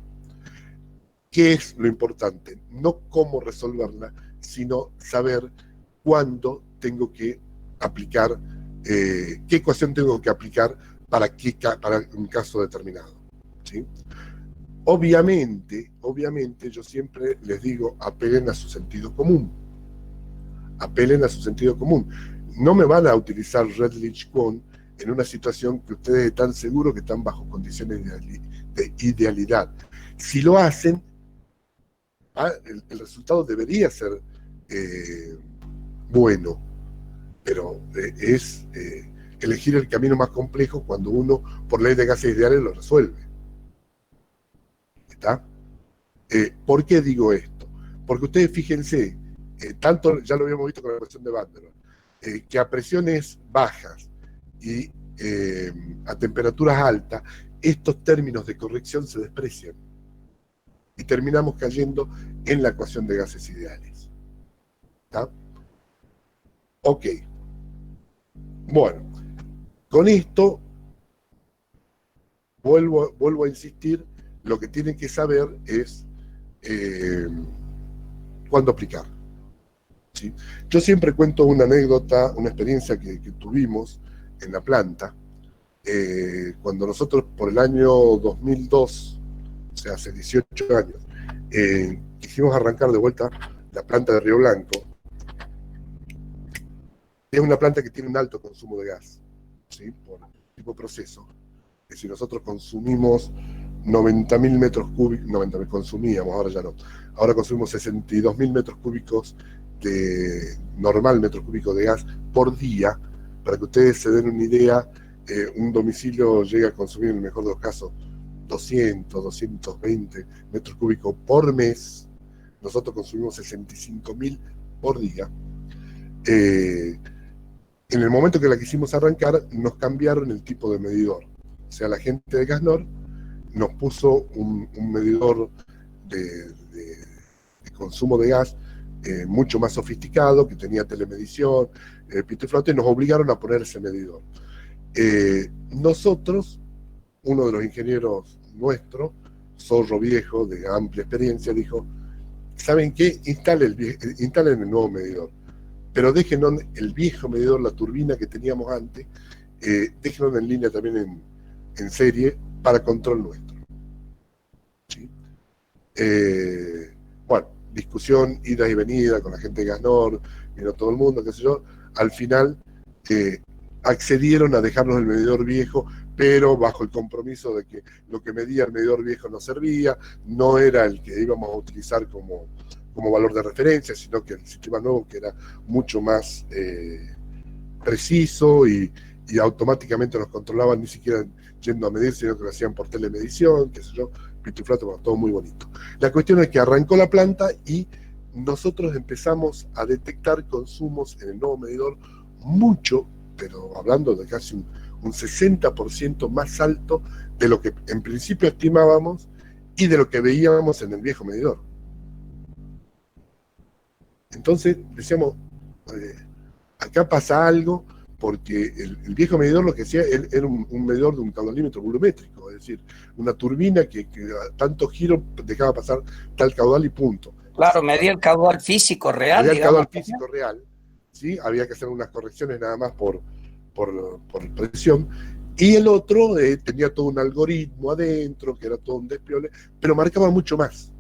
¿Qué es lo importante? No cómo resolverla, sino saber cuándo tengo que aplicar, qué ecuación tengo que aplicar para un caso determinado, ¿sí? Obviamente, yo siempre les digo, apelen a su sentido común. Apelen a su sentido común. No me van a utilizar Redlich-Kwon en una situación que ustedes están seguros que están bajo condiciones de idealidad. Si lo hacen, el resultado debería ser bueno, pero es elegir el camino más complejo cuando uno, por ley de gases ideales, lo resuelve. ¿Está? ¿Por qué digo esto? Porque ustedes fíjense, tanto ya lo habíamos visto con la ecuación de Van der Waals, que a presiones bajas y a temperaturas altas, estos términos de corrección se desprecian y terminamos cayendo en la ecuación de gases ideales. ¿Está? Ok. Bueno, con esto vuelvo a insistir, lo que tienen que saber es cuándo aplicar, ¿sí? Yo siempre cuento una anécdota, una experiencia que tuvimos en la planta, cuando nosotros por el año 2002, o sea, hace 18 años, quisimos arrancar de vuelta la planta de Río Blanco. Es una planta que tiene un alto consumo de gas, ¿sí? Por tipo proceso. Que si nosotros consumimos 90.000 metros cúbicos, 90.000 consumíamos, ahora ya no. Ahora consumimos 62.000 metros cúbicos de normal metros cúbicos de gas por día. Para que ustedes se den una idea, un domicilio llega a consumir, en el mejor de los casos, 200, 220 metros cúbicos por mes. Nosotros consumimos 65.000 por día. En el momento que la quisimos arrancar, nos cambiaron el tipo de medidor. O sea, la gente de Gasnor nos puso un medidor de consumo de gas mucho más sofisticado, que tenía telemedición, pito y flauta, y nos obligaron a poner ese medidor. Nosotros, uno de los ingenieros nuestros, zorro viejo, de amplia experiencia, dijo, ¿saben qué? Instalen el nuevo medidor, pero déjenos el viejo medidor, la turbina que teníamos antes, déjenos en línea también en serie para control nuestro, ¿sí? Bueno, discusión, ida y venida con la gente de Gasnor, vino todo el mundo, qué sé yo. Al final accedieron a dejarnos el medidor viejo, pero bajo el compromiso de que lo que medía el medidor viejo no servía, no era el que íbamos a utilizar como valor de referencia, sino que el sistema nuevo, que era mucho más preciso y automáticamente nos controlaban, ni siquiera yendo a medir, sino que lo hacían por telemedición, qué sé yo, pituflato, bueno, todo muy bonito. La cuestión es que arrancó la planta y nosotros empezamos a detectar consumos en el nuevo medidor mucho, pero hablando de casi un 60% más alto de lo que en principio estimábamos y de lo que veíamos en el viejo medidor. Entonces decíamos, acá pasa algo, porque el viejo medidor lo que hacía era un medidor de un caudalímetro volumétrico, es decir, una turbina que a tanto giro dejaba pasar tal caudal y punto. Claro, medía el caudal físico real. Medía el caudal físico real, ¿sí? Había que hacer unas correcciones nada más por presión, y el otro tenía todo un algoritmo adentro, que era todo un despiole, pero marcaba mucho más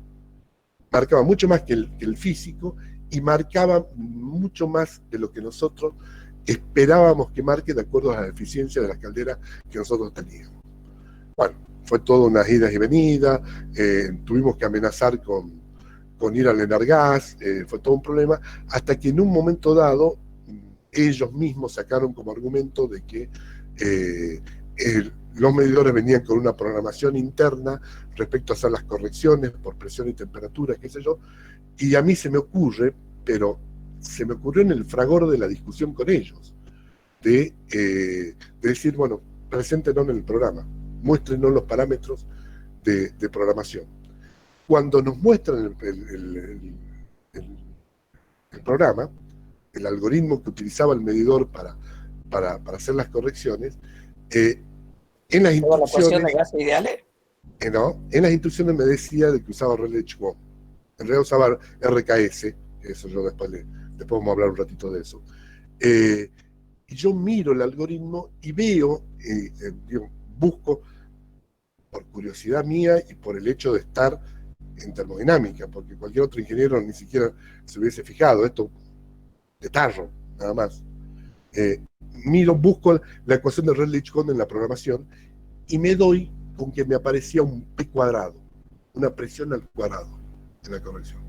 que el físico, y marcaba mucho más de lo que nosotros esperábamos que marque de acuerdo a la eficiencia de las calderas que nosotros teníamos. Bueno, fue todo unas idas y venidas, tuvimos que amenazar con ir al Enargas, fue todo un problema, hasta que en un momento dado ellos mismos sacaron como argumento de que los medidores venían con una programación interna respecto a hacer las correcciones por presión y temperatura, qué sé yo, y a mí se me ocurre, pero se me ocurrió en el fragor de la discusión con ellos, de decir, bueno, preséntenos en el programa, muéstrenos los parámetros de programación. Cuando nos muestran el programa, el algoritmo que utilizaba el medidor para hacer las correcciones, en las ¿Toda la ecuación de instrucciones, gases ideales? no, en las instrucciones me decía de que usaba Rayleigh-Kwon. En realidad usaba RKS, que eso yo después vamos a hablar un ratito de eso. Y yo miro el algoritmo y veo, busco, por curiosidad mía y por el hecho de estar en termodinámica, porque cualquier otro ingeniero ni siquiera se hubiese fijado, esto de tarro, nada más. Busco la ecuación de Rayleigh-Kwon en la programación y me doy con que me aparecía un P cuadrado, una presión al cuadrado en la corrección.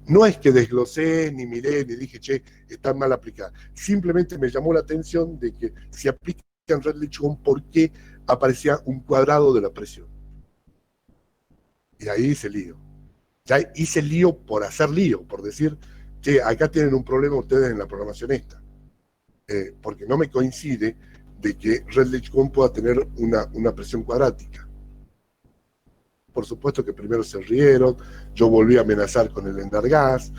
No es que desglosé, ni miré, ni dije, che, está mal aplicada. Simplemente me llamó la atención de que si aplican Rayleigh-Kwon, ¿por qué aparecía un cuadrado de la presión? Y ahí hice lío. Ya hice lío por hacer lío, por decir, che, acá tienen un problema ustedes en la programación esta. Porque no me coincide de que Rayleigh-Kwon pueda tener una presión cuadrática. Por supuesto que primero se rieron, yo volví a amenazar con el Endargas,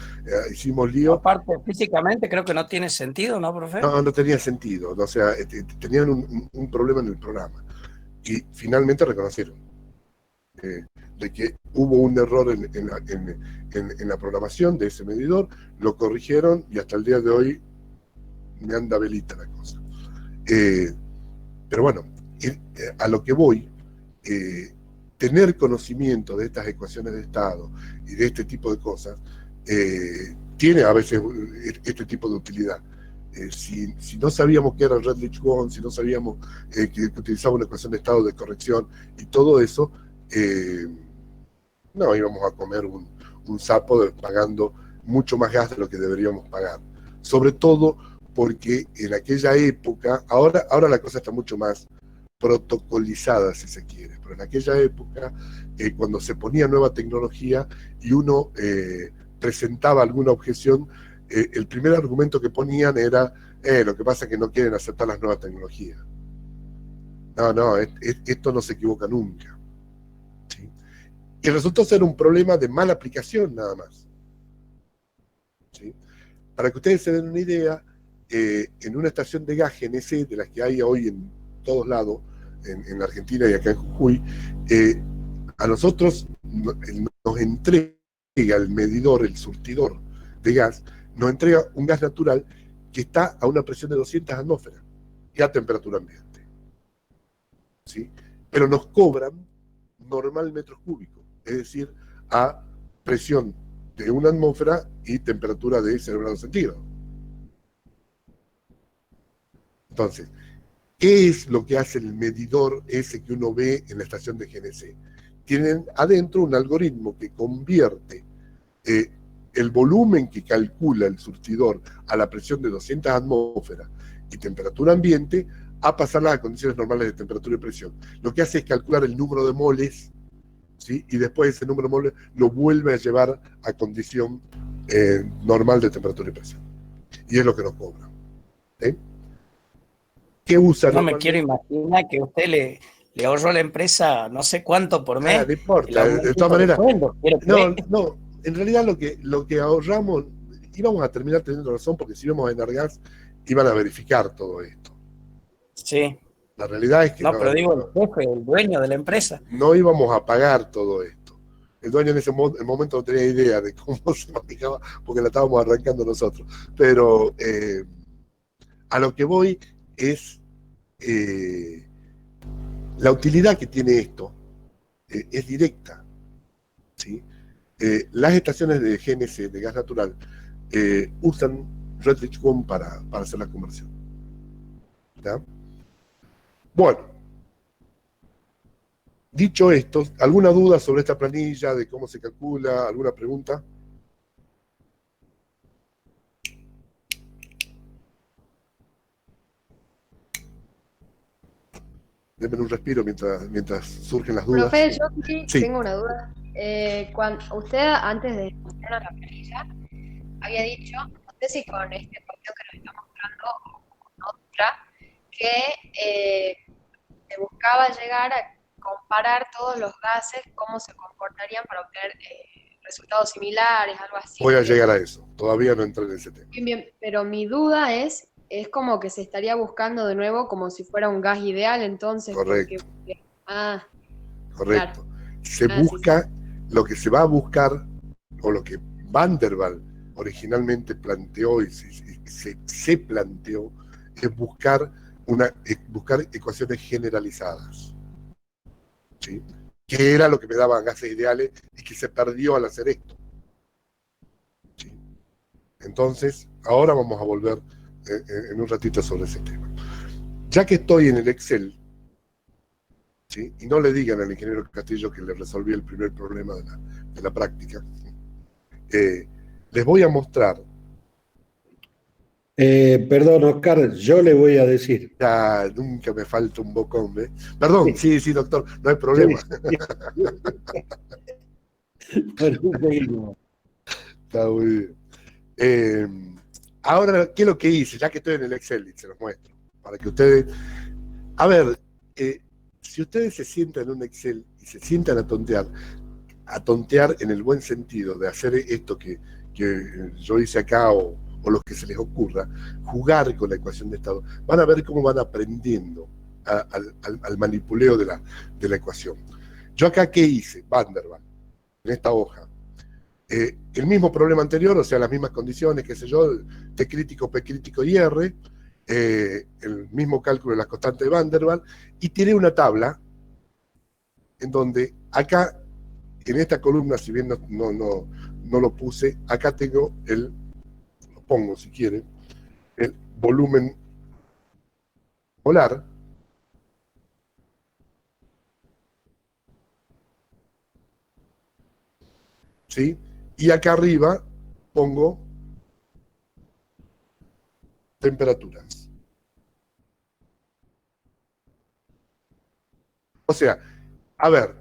hicimos lío. Aparte, físicamente creo que no tiene sentido, ¿no, profe? No tenía sentido, o sea, tenían un problema en el programa. Y finalmente reconocieron de que hubo un error en la programación de ese medidor, lo corrigieron y hasta el día de hoy me anda velita la cosa. Pero bueno, a lo que voy, tener conocimiento de estas ecuaciones de estado y de este tipo de cosas tiene a veces este tipo de utilidad. Si no sabíamos qué era el Rayleigh-Kwon, si no sabíamos que utilizaba una ecuación de estado de corrección y todo eso, no íbamos a comer un sapo pagando mucho más gas de lo que deberíamos pagar. Sobre todo porque en aquella época, ahora la cosa está mucho más protocolizada, si se quiere, pero en aquella época, cuando se ponía nueva tecnología y uno presentaba alguna objeción, el primer argumento que ponían era, lo que pasa es que no quieren aceptar las nuevas tecnologías. No, esto no se equivoca nunca. ¿Sí? Y resultó ser un problema de mala aplicación nada más. ¿Sí? Para que ustedes se den una idea, en una estación de gas GNC, de las que hay hoy en todos lados, en la Argentina y acá en Jujuy, a nosotros nos entrega el medidor, el surtidor de gas, nos entrega un gas natural que está a una presión de 200 atmósferas y a temperatura ambiente. ¿Sí? Pero nos cobran normal metros cúbicos, es decir, a presión de 1 atmósfera y temperatura de 0 grados centígrados. Entonces, ¿qué es lo que hace el medidor ese que uno ve en la estación de GNC? Tienen adentro un algoritmo que convierte el volumen que calcula el surtidor a la presión de 200 atmósferas y temperatura ambiente a pasarlas a condiciones normales de temperatura y presión. Lo que hace es calcular el número de moles, ¿sí? Y después ese número de moles lo vuelve a llevar a condición normal de temperatura y presión. Y es lo que nos cobra. ¿Sí? ¿Qué usa? No me quiero imaginar que usted le ahorró a la empresa no sé cuánto por mes. No importa, de todas maneras. No, en realidad lo que ahorramos, íbamos a terminar teniendo razón, porque si íbamos a Enargas, iban a verificar todo esto. Sí. La realidad es que no, pero digo, el jefe, el dueño de la empresa. No íbamos a pagar todo esto. El dueño en ese momento no tenía idea de cómo se manejaba, porque la estábamos arrancando nosotros. Pero a lo que voy es la utilidad que tiene esto es directa. ¿Sí? Las estaciones de GNC, de gas natural, usan Rayleigh-Kwon para hacer la conversión. ¿Ya? Bueno, dicho esto, ¿alguna duda sobre esta planilla, de cómo se calcula? ¿Alguna pregunta? denme un respiro mientras surgen las dudas. Profe, yo sí Sí. tengo una duda. Cuando usted, antes de mostrar la planilla, había dicho, no sé si con esta cuestión que nos está mostrando o con otra, que se buscaba llegar a comparar todos los gases, cómo se comportarían para obtener resultados similares, algo así. Voy a llegar a eso, todavía no entré en ese tema. Bien, bien, pero mi duda es como que se estaría buscando de nuevo como si fuera un gas ideal, entonces. Correcto. Correcto. Claro. Se busca, lo que se va a buscar, o lo que Van der Waal originalmente planteó y se planteó, es buscar ecuaciones generalizadas. ¿Sí? Que era lo que me daban gases ideales y que se perdió al hacer esto. ¿Sí? Entonces, ahora vamos a volver en un ratito sobre ese tema. Ya que estoy en el Excel, ¿sí? Y no le digan al ingeniero Castillo que le resolví el primer problema de la práctica, les voy a mostrar. Perdón, Oscar, yo le voy a decir. Ya, nunca me falta un bocón, ¿eh? Perdón, sí, doctor, no hay problema. Está muy bien. Ahora, ¿qué es lo que hice? Ya que estoy en el Excel, y se los muestro, para que ustedes... A ver, si ustedes se sientan en un Excel y se sientan a tontear en el buen sentido de hacer esto que yo hice acá o lo que se les ocurra, jugar con la ecuación de estado, van a ver cómo van aprendiendo al manipuleo de la ecuación. Yo acá, ¿qué hice? Van der Waal, en esta hoja. El mismo problema anterior, o sea, las mismas condiciones, qué sé yo, T crítico, P crítico y R, el mismo cálculo de las constantes de Van der Waal, y tiré una tabla en donde acá, en esta columna, si bien no lo puse, acá tengo lo pongo si quieren, el volumen molar, ¿sí? Y acá arriba pongo temperaturas. O sea, a ver,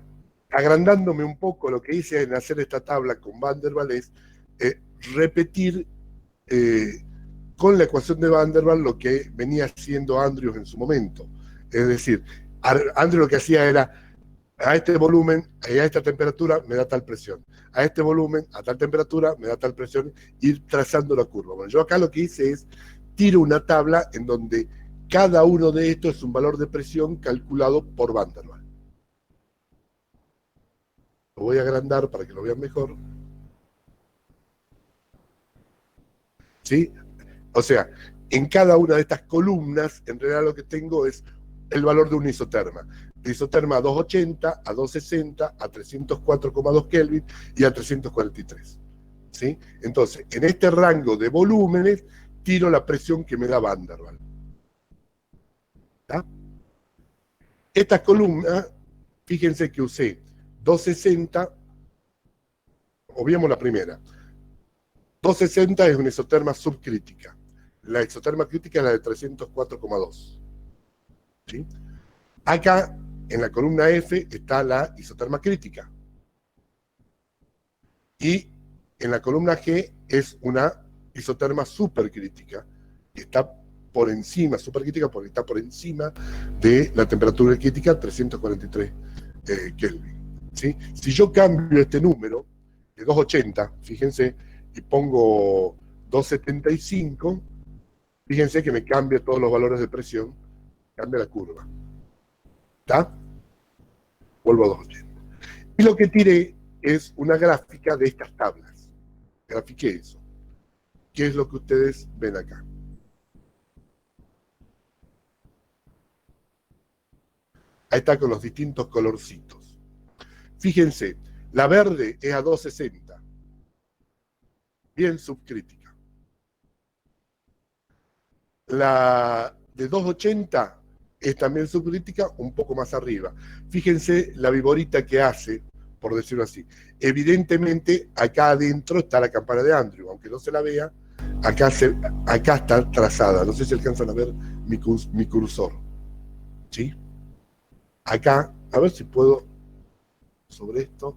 agrandándome un poco, lo que hice en hacer esta tabla con Van der Waal es repetir con la ecuación de Van der Waal lo que venía haciendo Andrews en su momento. Es decir, Andrews lo que hacía era, a este volumen, a esta temperatura, me da tal presión. A este volumen, a tal temperatura, me da tal presión, ir trazando la curva. Bueno, yo acá lo que hice es, tiro una tabla en donde cada uno de estos es un valor de presión calculado por Van der Waal. Lo voy a agrandar para que lo vean mejor. ¿Sí? O sea, en cada una de estas columnas, en realidad lo que tengo es el valor de una isoterma. De isoterma a 280, a 260, a 304,2 Kelvin y a 343. ¿Sí? Entonces, en este rango de volúmenes, tiro la presión que me da Van der Waal. ¿Está? Esta columna, fíjense que usé 260, obviemos la primera. 260 es una isoterma subcrítica. La isoterma crítica es la de 304,2. ¿Sí? Acá, en la columna F, está la isoterma crítica. Y en la columna G es una isoterma supercrítica, que está por encima, supercrítica porque está por encima de la temperatura crítica, 343 Kelvin. ¿Sí? Si yo cambio este número de 280, fíjense, y pongo 275, fíjense que me cambia todos los valores de presión, cambia la curva. ¿Está? Vuelvo a 280. Y lo que tiré es una gráfica de estas tablas. Grafiqué eso. ¿Qué es lo que ustedes ven acá? Ahí está con los distintos colorcitos. Fíjense, la verde es a 260. Bien subcrítica. La de 280 es también subcrítica, un poco más arriba. Fíjense la viborita que hace, por decirlo así. Evidentemente, acá adentro está la campana de Andrews, aunque no se la vea, acá está trazada. No sé si alcanzan a ver mi cursor. ¿Sí? acá, a ver si puedo, sobre esto.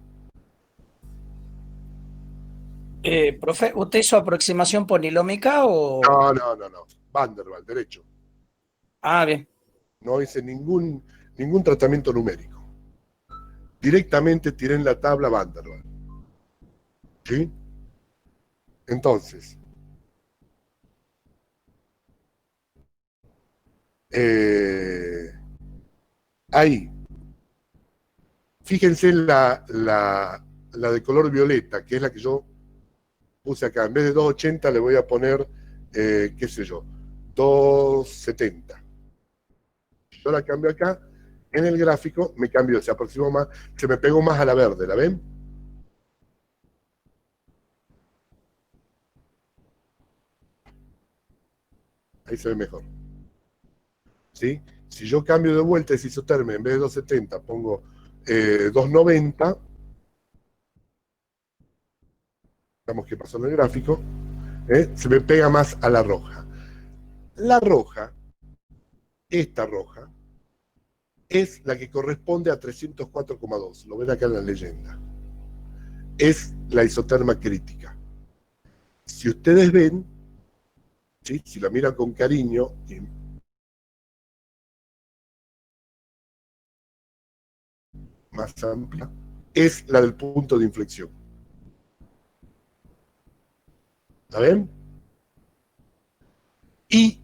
Profe, ¿usted hizo aproximación polilómica o...? No. Van der Waals, derecho. Ah, bien. No hice ningún tratamiento numérico. Directamente tiré en la tabla Van der Waals. ¿Sí? Entonces, ahí, fíjense la de color violeta, que es la que yo puse acá. En vez de 280 le voy a poner, qué sé yo, 270. Yo la cambio acá, en el gráfico me cambio, se aproximó más, se me pegó más a la verde, ¿la ven? Ahí se ve mejor. ¿Sí? Si yo cambio de vuelta esa isotermia, en vez de 270 pongo 290, digamos que pasó en el gráfico, se me pega más a la roja. La roja, esta roja, es la que corresponde a 304,2. Lo ven acá en la leyenda. Es la isoterma crítica. Si ustedes ven, ¿sí? Si la miran con cariño, más amplia, es la del punto de inflexión. ¿La ven? Y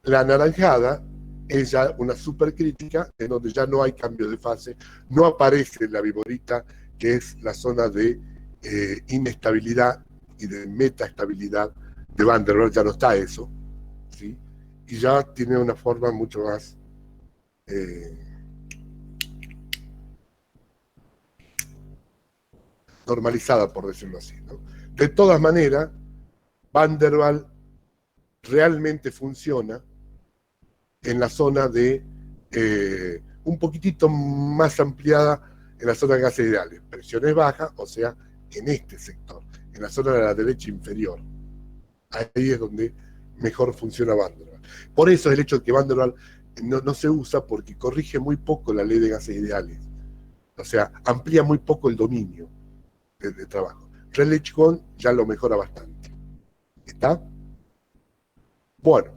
la anaranjada es ya una supercrítica en donde ya no hay cambio de fase, no aparece la viborita, que es la zona de inestabilidad y de metaestabilidad de Van der Waals, ya no está eso, ¿sí? Y ya tiene una forma mucho más normalizada, por decirlo así, ¿no? De todas maneras, Van der Waals realmente funciona en la zona de un poquitito más ampliada en la zona de gases ideales, presiones bajas, o sea, en este sector, en la zona de la derecha inferior. Ahí es donde mejor funciona Van der Waals. Por eso el hecho de que Van der Waals no se usa, porque corrige muy poco la ley de gases ideales. O sea, amplía muy poco el dominio de trabajo. Rayleigh-Cohn ya lo mejora bastante. ¿Está? Bueno.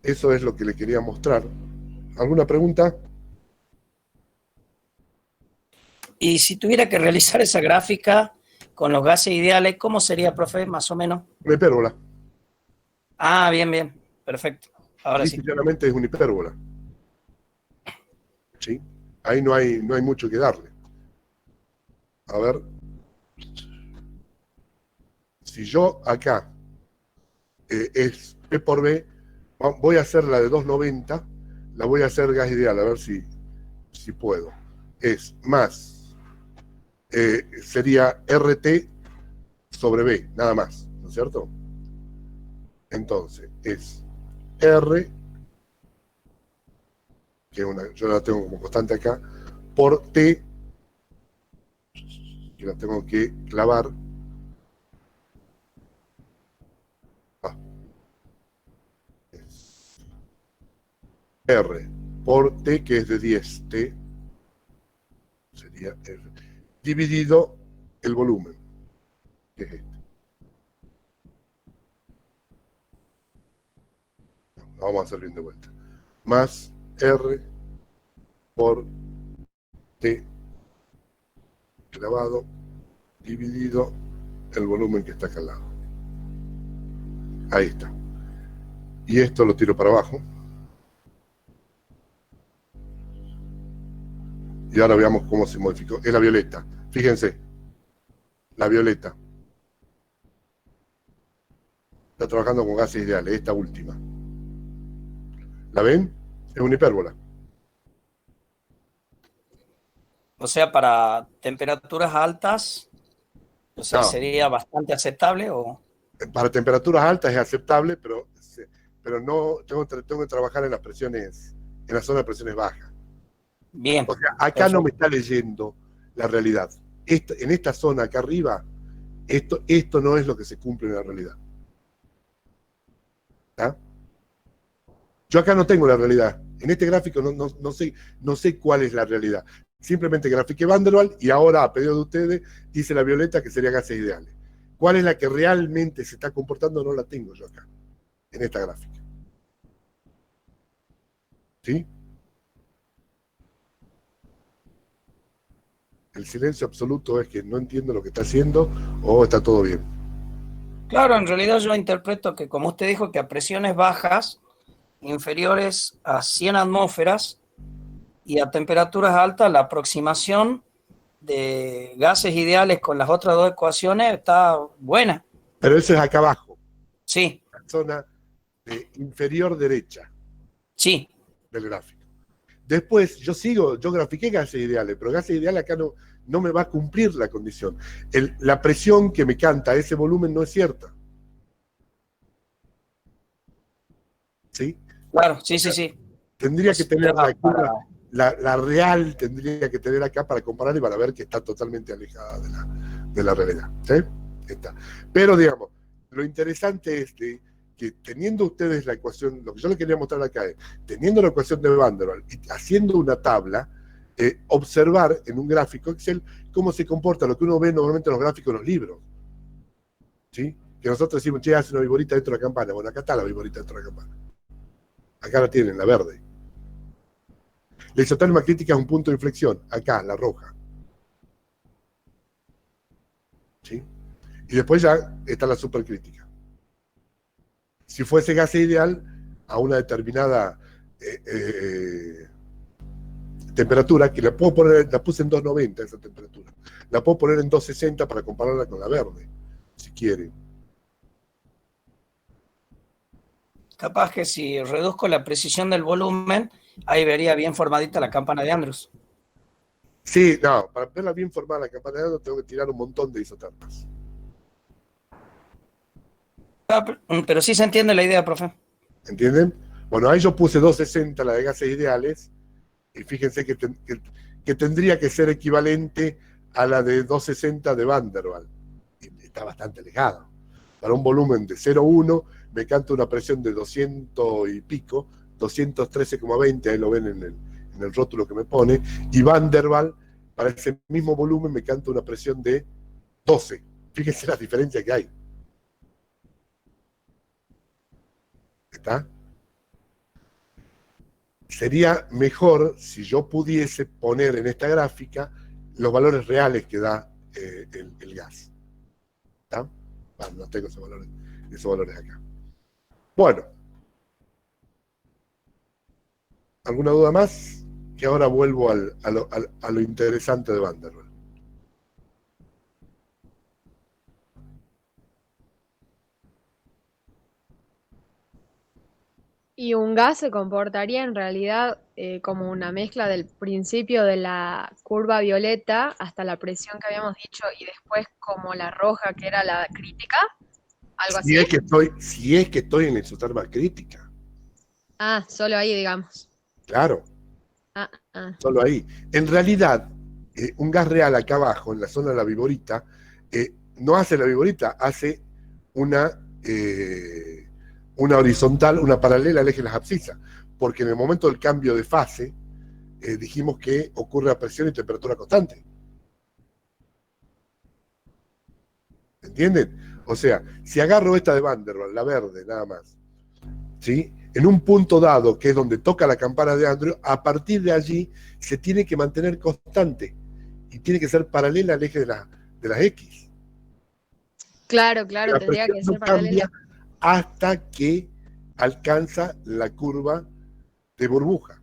Eso es lo que le quería mostrar. ¿Alguna pregunta? Y si tuviera que realizar esa gráfica con los gases ideales, ¿cómo sería, profe, más o menos? Una hipérbola. Ah, bien, perfecto. Ahora sí. Claramente es una hipérbola. ¿Sí? Ahí no hay mucho que darle. A ver. Si yo acá es P por B, voy a hacer la de 290, la voy a hacer gas ideal, a ver si puedo. Es más, sería RT sobre B, nada más, ¿no es cierto? Entonces, es R, que yo la tengo como constante acá, por T, que la tengo que clavar. R por T, que es de 10, T sería R, dividido el volumen, que es este. Lo vamos a hacer bien de vuelta. Más R por T clavado, dividido el volumen que está acá al lado. Ahí está. Y esto lo tiro para abajo. Y ahora veamos cómo se modificó. Es la violeta. Fíjense. La violeta. Está trabajando con gases ideales. Esta última. ¿La ven? Es una hipérbola. O sea, para temperaturas altas, o sea, No. ¿sería bastante aceptable o...? Para temperaturas altas es aceptable, pero no tengo que trabajar en las presiones, en la zona de presiones bajas. Bien. O sea, acá no me está leyendo la realidad. En esta zona acá arriba, esto no es lo que se cumple en la realidad. ¿Está? Yo acá no tengo la realidad. En este gráfico no sé cuál es la realidad. Simplemente grafiqué Van der Waals y ahora, a pedido de ustedes, hice la violeta, que sería gases ideales. ¿Cuál es la que realmente se está comportando? No la tengo yo acá, en esta gráfica. ¿Sí? El silencio absoluto es que no entiendo lo que está haciendo o está todo bien. Claro, en realidad yo interpreto que, como usted dijo, que a presiones bajas, inferiores a 100 atmósferas y a temperaturas altas, la aproximación de gases ideales con las otras dos ecuaciones está buena. Pero eso es acá abajo, Sí, la zona de inferior derecha sí. del gráfico. Después yo grafiqué gases ideales, pero gases ideales acá no me va a cumplir la condición. La presión que me canta ese volumen no es cierta. ¿Sí? Claro, sí. Tendría que tener la Para... curva, la real tendría que tener acá para comparar y para ver que está totalmente alejada de la realidad. ¿Sí? Está. Pero digamos, lo interesante es que teniendo ustedes la ecuación, lo que yo les quería mostrar acá es, teniendo la ecuación de Van der Waals y haciendo una tabla, observar en un gráfico Excel cómo se comporta lo que uno ve normalmente en los gráficos de los libros. ¿Sí? Que nosotros decimos, che, hace una viborita dentro de la campana. Bueno, acá está la viborita dentro de la campana. Acá la tienen, la verde. La isoterma crítica es un punto de inflexión. Acá, la roja. ¿Sí? Y después ya está la supercrítica. Si fuese gas ideal, a una determinada temperatura, que la puedo poner, la puse en 290 esa temperatura. La puedo poner en 260 para compararla con la verde, si quieren. Capaz que si reduzco la precisión del volumen, ahí vería bien formadita la campana de Andrews. Sí, no, para verla bien formada la campana de Andrews tengo que tirar un montón de isotermas. Pero sí se entiende la idea, profe. ¿Entienden? Bueno, ahí yo puse 260 la de gases ideales, y fíjense que tendría que ser equivalente a la de 260 de Van der Waals. Y está bastante alejado. Para un volumen de 0,1 me canta una presión de 200 y pico, 213,20, ahí lo ven en el rótulo que me pone, y Van der Waals, para ese mismo volumen me canta una presión de 12. Fíjense la diferencia que hay. ¿Está? Sería mejor si yo pudiese poner en esta gráfica los valores reales que da el gas. ¿Está? Bueno, no tengo esos valores acá. Bueno. ¿Alguna duda más? Que ahora vuelvo a lo interesante de Van der Waals. Y un gas se comportaría en realidad como una mezcla del principio de la curva violeta hasta la presión que habíamos dicho y después como la roja que era la crítica, algo Si así. es que estoy en la isoterma crítica. Ah, solo ahí, digamos. Claro, Ah. solo ahí. En realidad, un gas real acá abajo, en la zona de la viborita, no hace la viborita, hace una horizontal, una paralela al eje de las abscisas, porque en el momento del cambio de fase, dijimos que ocurre a presión y temperatura constante. ¿Entienden? O sea, si agarro esta de Van der Waals, la verde nada más, ¿sí? En un punto dado, que es donde toca la campana de Andrews, a partir de allí se tiene que mantener constante y tiene que ser paralela al eje de las X. Claro, La tendría presión que no ser paralela. cambia hasta que alcanza la curva de burbuja.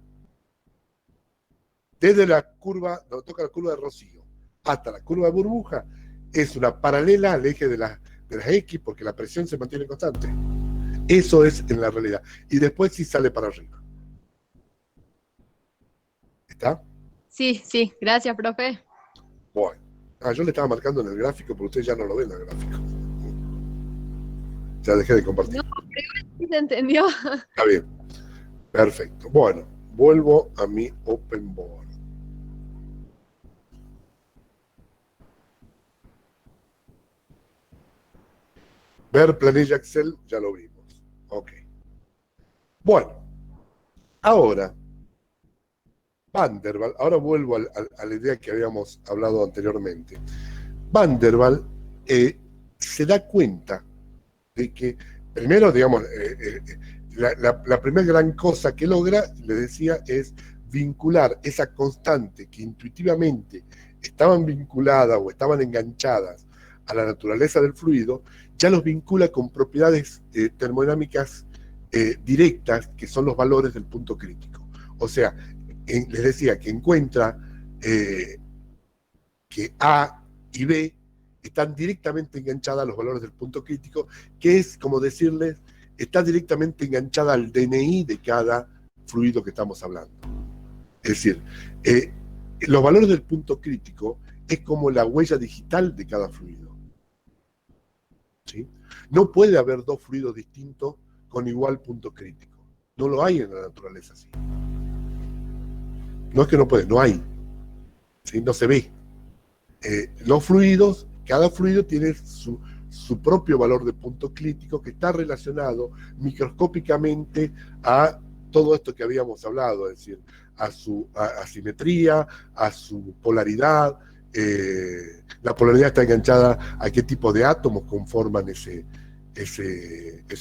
Desde la curva, donde toca la curva de Rocío, hasta la curva de burbuja, es una paralela al eje de las X, porque la presión se mantiene constante. Eso es en la realidad. Y después sí sale para arriba. ¿Está? Sí, gracias, profe. Bueno. Yo le estaba marcando en el gráfico, pero ustedes ya no lo ven en el gráfico. Ya dejé de compartir. No, pero igual sí se entendió. Está bien. Perfecto. Bueno, vuelvo a mi open board. Ver planilla Excel, ya lo vimos. Ok. Bueno, Ahora, Van der Waal, ahora vuelvo a la idea que habíamos hablado anteriormente. Van der Waal se da cuenta de que, primero, digamos, la primera gran cosa que logra, le decía, es vincular esa constante que intuitivamente estaban vinculadas o estaban enganchadas a la naturaleza del fluido, ya los vincula con propiedades termodinámicas directas, que son los valores del punto crítico. O sea, les decía que encuentra que A y B están directamente enganchadas a los valores del punto crítico, que es, como decirles, está directamente enganchada al DNI de cada fluido que estamos hablando. Es decir, los valores del punto crítico es como la huella digital de cada fluido. ¿Sí? No puede haber dos fluidos distintos con igual punto crítico. No lo hay en la naturaleza así. No es que no puede, no hay. ¿Sí? No se ve. Los fluidos, cada fluido tiene su propio valor de punto crítico que está relacionado microscópicamente a todo esto que habíamos hablado, es decir, a su asimetría, a su polaridad. La polaridad está enganchada a qué tipo de átomos conforman ese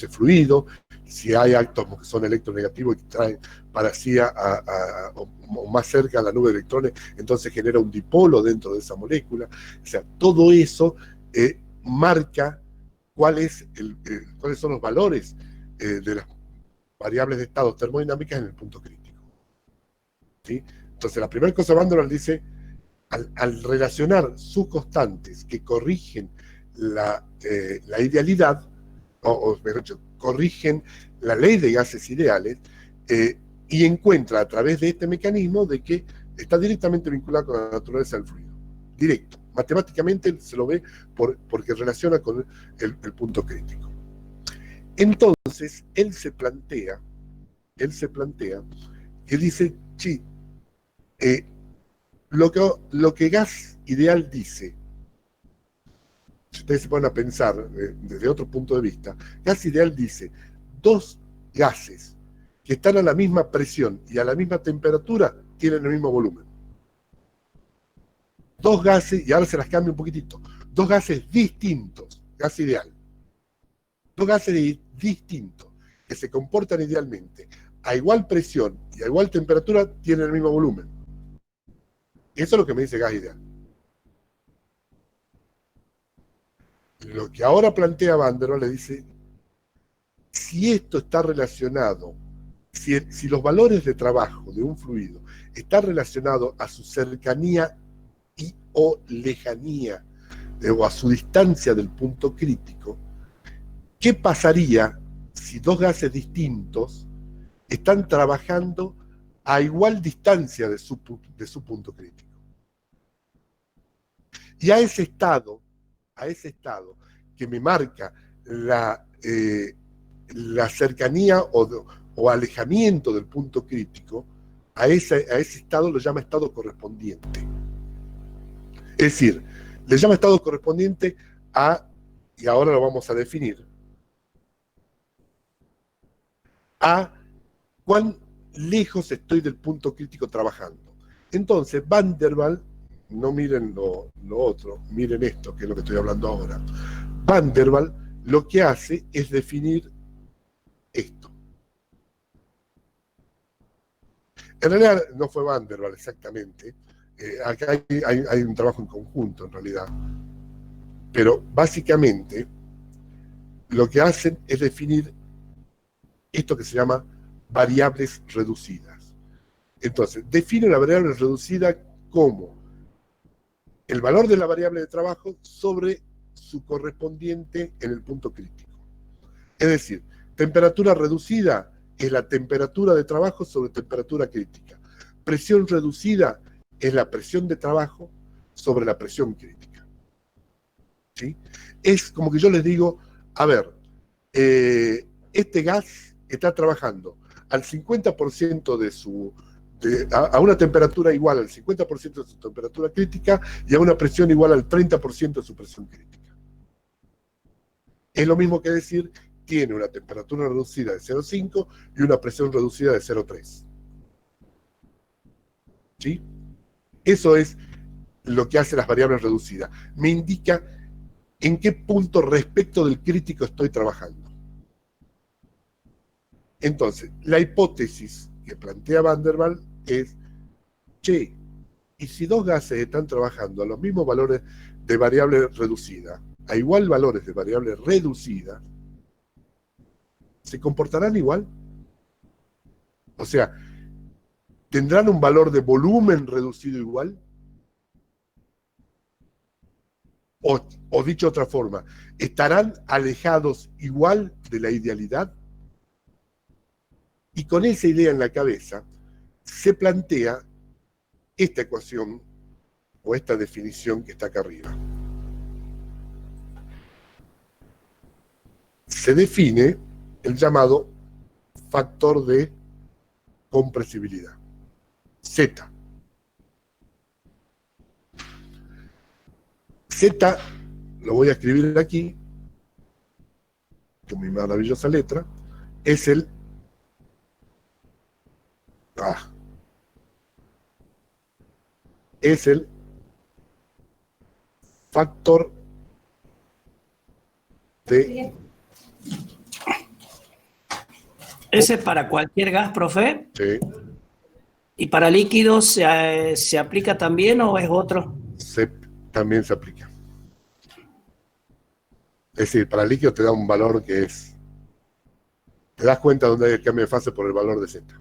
fluido. Si hay átomos que son electronegativos y que traen para sí o más cerca a la nube de electrones, entonces genera un dipolo dentro de esa molécula. O sea, todo eso marca cuáles son los valores de las variables de estado termodinámicas en el punto crítico. ¿Sí? Entonces, la primera cosa Van der Waal dice, al relacionar sus constantes que corrigen la idealidad, o mejor dicho, corrigen la ley de gases ideales, y encuentra a través de este mecanismo de que está directamente vinculado con la naturaleza del fluido. Directo. Matemáticamente se lo ve porque relaciona con el punto crítico. Entonces, él se plantea que dice, sí, lo que gas ideal dice, si ustedes se ponen a pensar desde otro punto de vista, gas ideal dice, dos gases que están a la misma presión y a la misma temperatura tienen el mismo volumen. Dos gases, y ahora se las cambio un poquitito, dos gases distintos, gas ideal, dos gases distintos que se comportan idealmente a igual presión y a igual temperatura tienen el mismo volumen. Eso es lo que me dice gas ideal. Lo que ahora plantea Van der Waal le dice, si esto está relacionado, si los valores de trabajo de un fluido están relacionados a su cercanía o lejanía, o a su distancia del punto crítico, ¿qué pasaría si dos gases distintos están trabajando a igual distancia de su punto crítico? Y a ese estado que me marca la cercanía o alejamiento del punto crítico, a ese estado lo llama estado correspondiente. Es decir, le llama estado correspondiente y ahora lo vamos a definir, a cuán lejos estoy del punto crítico trabajando. Entonces, Van der Waal, no miren lo otro, miren esto, que es lo que estoy hablando ahora. Van der Waal lo que hace es definir esto. En realidad no fue Van der Waal exactamente, acá hay un trabajo en conjunto en realidad, pero básicamente lo que hacen es definir esto que se llama variables reducidas. Entonces, define la variable reducida como el valor de la variable de trabajo sobre su correspondiente en el punto crítico. Es decir, temperatura reducida es la temperatura de trabajo sobre temperatura crítica. Presión reducida es la presión de trabajo sobre la presión crítica. ¿Sí? Es como que yo les digo, a ver, este gas está trabajando al 50% a una temperatura igual al 50% de su temperatura crítica y a una presión igual al 30% de su presión crítica. Es lo mismo que decir, tiene una temperatura reducida de 0,5 y una presión reducida de 0,3. ¿sí? Eso es lo que hace las variables reducidas. Me indica en qué punto respecto del crítico estoy trabajando. Entonces, la hipótesis que plantea Van der Waals es, che, y si dos gases están trabajando a los mismos valores de variable reducida, a igual valores de variable reducida, ¿se comportarán igual? O sea, ¿tendrán un valor de volumen reducido igual? O dicho de otra forma, ¿estarán alejados igual de la idealidad? Y con esa idea en la cabeza, se plantea esta ecuación o esta definición que está acá arriba. Se define el llamado factor de compresibilidad, Z. Z, lo voy a escribir aquí, con mi maravillosa letra, es el factor de... ¿Ese es para cualquier gas, profe? Sí, ¿Y para líquidos se aplica también o es otro? también se aplica. Es decir, para líquido te da un valor que es... Te das cuenta dónde hay el cambio de fase por el valor de Z.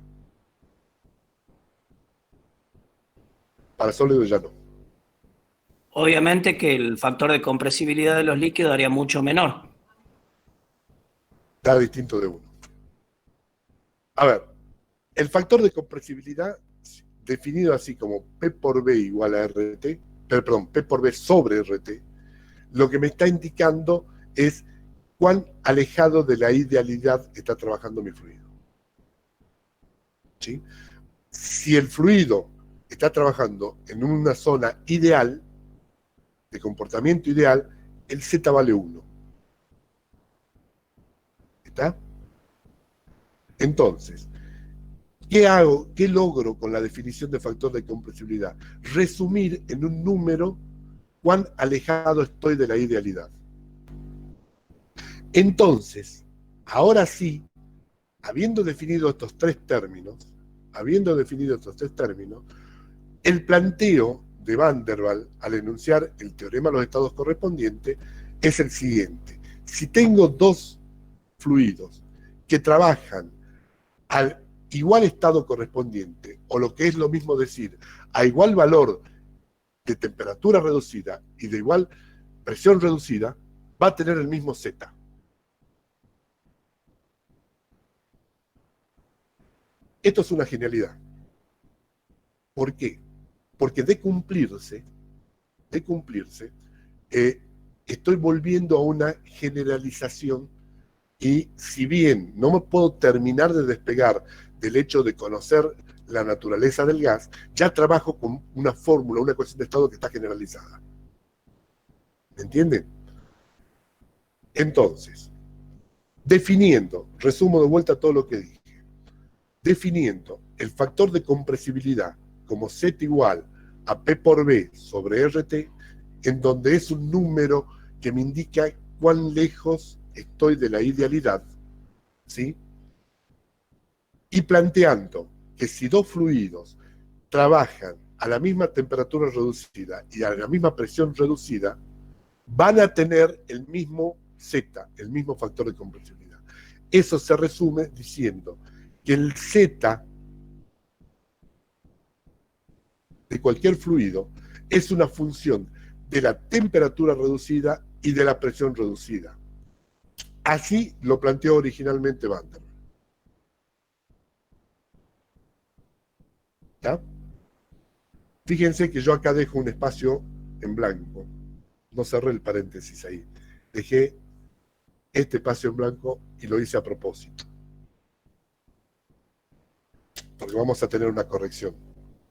Para sólido ya no. Obviamente que el factor de compresibilidad de los líquidos haría mucho menor. Da distinto de uno. A ver, el factor de compresibilidad, definido así como P por B igual a RT, perdón, P por B sobre RT, lo que me está indicando es cuán alejado de la idealidad está trabajando mi fluido. ¿Sí? Si el fluido está trabajando en una zona ideal, de comportamiento ideal, el Z vale 1. ¿Está? Entonces, ¿qué hago? ¿Qué logro con la definición de factor de compresibilidad? Resumir en un número cuán alejado estoy de la idealidad. Entonces, ahora sí, habiendo definido estos tres términos, el planteo de Van der Waals al enunciar el teorema de los estados correspondientes es el siguiente. Si tengo dos fluidos que trabajan al igual estado correspondiente, o lo que es lo mismo decir, a igual valor de temperatura reducida y de igual presión reducida, va a tener el mismo Z. Esto es una genialidad. ¿Por qué? Porque de cumplirse, estoy volviendo a una generalización y si bien no me puedo terminar de despegar del hecho de conocer la naturaleza del gas, ya trabajo con una fórmula, una ecuación de estado que está generalizada. ¿Me entienden? Entonces, definiendo, resumo de vuelta todo lo que dije, definiendo el factor de compresibilidad como Z igual a P por B sobre RT, en donde es un número que me indica cuán lejos estoy de la idealidad, ¿sí? Y planteando que si dos fluidos trabajan a la misma temperatura reducida y a la misma presión reducida, van a tener el mismo Z, el mismo factor de compresibilidad. Eso se resume diciendo que el Z de cualquier fluido es una función de la temperatura reducida y de la presión reducida. Así lo planteó originalmente Van der Waals. ¿Ya? Fíjense que yo acá dejo un espacio en blanco. No cerré el paréntesis ahí. Dejé este espacio en blanco y lo hice a propósito. Porque vamos a tener una corrección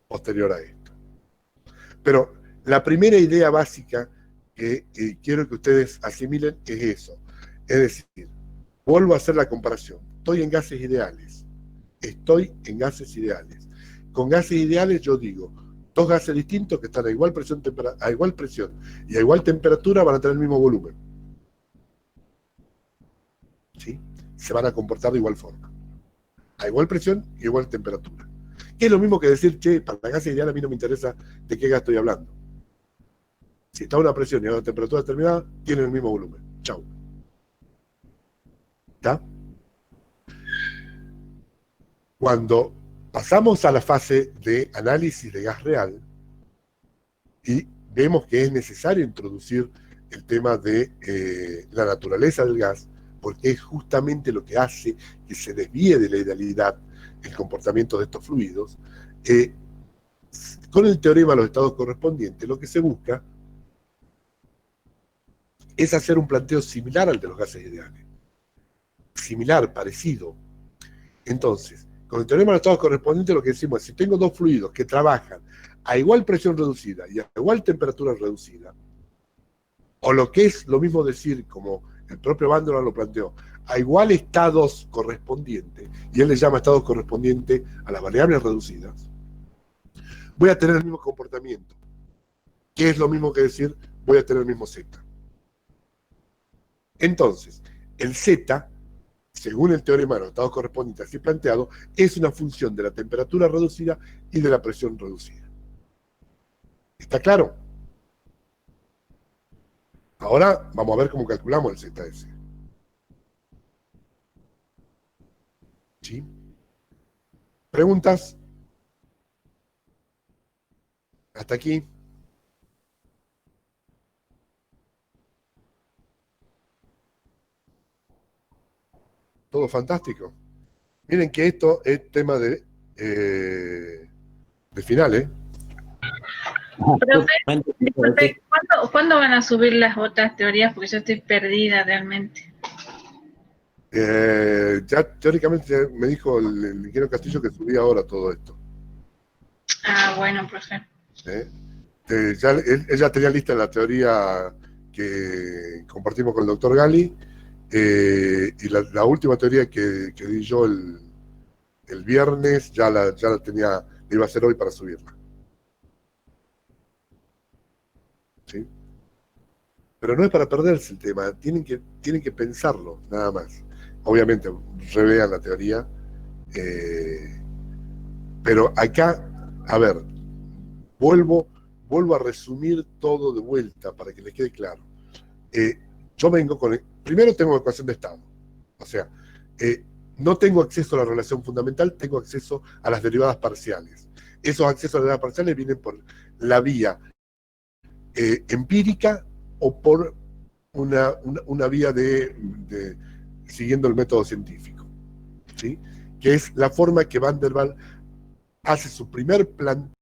posterior a esto. Pero la primera idea básica que quiero que ustedes asimilen es eso. Es decir, vuelvo a hacer la comparación. Estoy en gases ideales. Con gases ideales yo digo, Dos gases distintos que están a igual presión y a igual temperatura van a tener el mismo volumen. ¿Sí? Se van a comportar de igual forma. A igual presión y igual temperatura. Que es lo mismo que decir, che, para la gasa ideal a mí no me interesa de qué gas estoy hablando. Si está a una presión y a una temperatura determinada, tienen el mismo volumen. Chau. ¿Está? Cuando pasamos a la fase de análisis de gas real y vemos que es necesario introducir el tema de la naturaleza del gas, porque es justamente lo que hace que se desvíe de la idealidad el comportamiento de estos fluidos, con el teorema de los estados correspondientes, lo que se busca es hacer un planteo similar al de los gases ideales. Similar, parecido. Entonces, con el teorema de los estados correspondientes lo que decimos es, si tengo dos fluidos que trabajan a igual presión reducida y a igual temperatura reducida, o lo que es lo mismo decir, como el propio Van der Waals lo planteó, a igual estados correspondientes, y él le llama estados correspondientes a las variables reducidas, voy a tener el mismo comportamiento, que es lo mismo que decir, voy a tener el mismo Z. Entonces, el Z, según el teorema de los estados correspondientes así planteado, es una función de la temperatura reducida y de la presión reducida. ¿Está claro? Ahora vamos a ver cómo calculamos el ZS. ¿Sí? ¿Preguntas? ¿Hasta aquí? Todo fantástico. Miren que esto es tema de final, ¿eh? Profe, disculpe, ¿cuándo van a subir las otras teorías? Porque yo estoy perdida realmente. Ya teóricamente me dijo el ingeniero Castillo que subía ahora todo esto. Ah, bueno, profe. Él ya tenía lista la teoría que compartimos con el doctor Gali, y la última teoría que di yo el viernes ya la tenía, la iba a hacer hoy para subirla. ¿Sí? Pero no es para perderse el tema, tienen que pensarlo, nada más. Obviamente, revean la teoría, pero acá, a ver, vuelvo a resumir todo de vuelta para que les quede claro. Yo vengo con... Primero tengo ecuación de estado, o sea, no tengo acceso a la relación fundamental, tengo acceso a las derivadas parciales. Esos accesos a las derivadas parciales vienen por la vía empírica o por una vía de siguiendo el método científico, ¿sí? Que es la forma que Van der Waals hace su primer planteo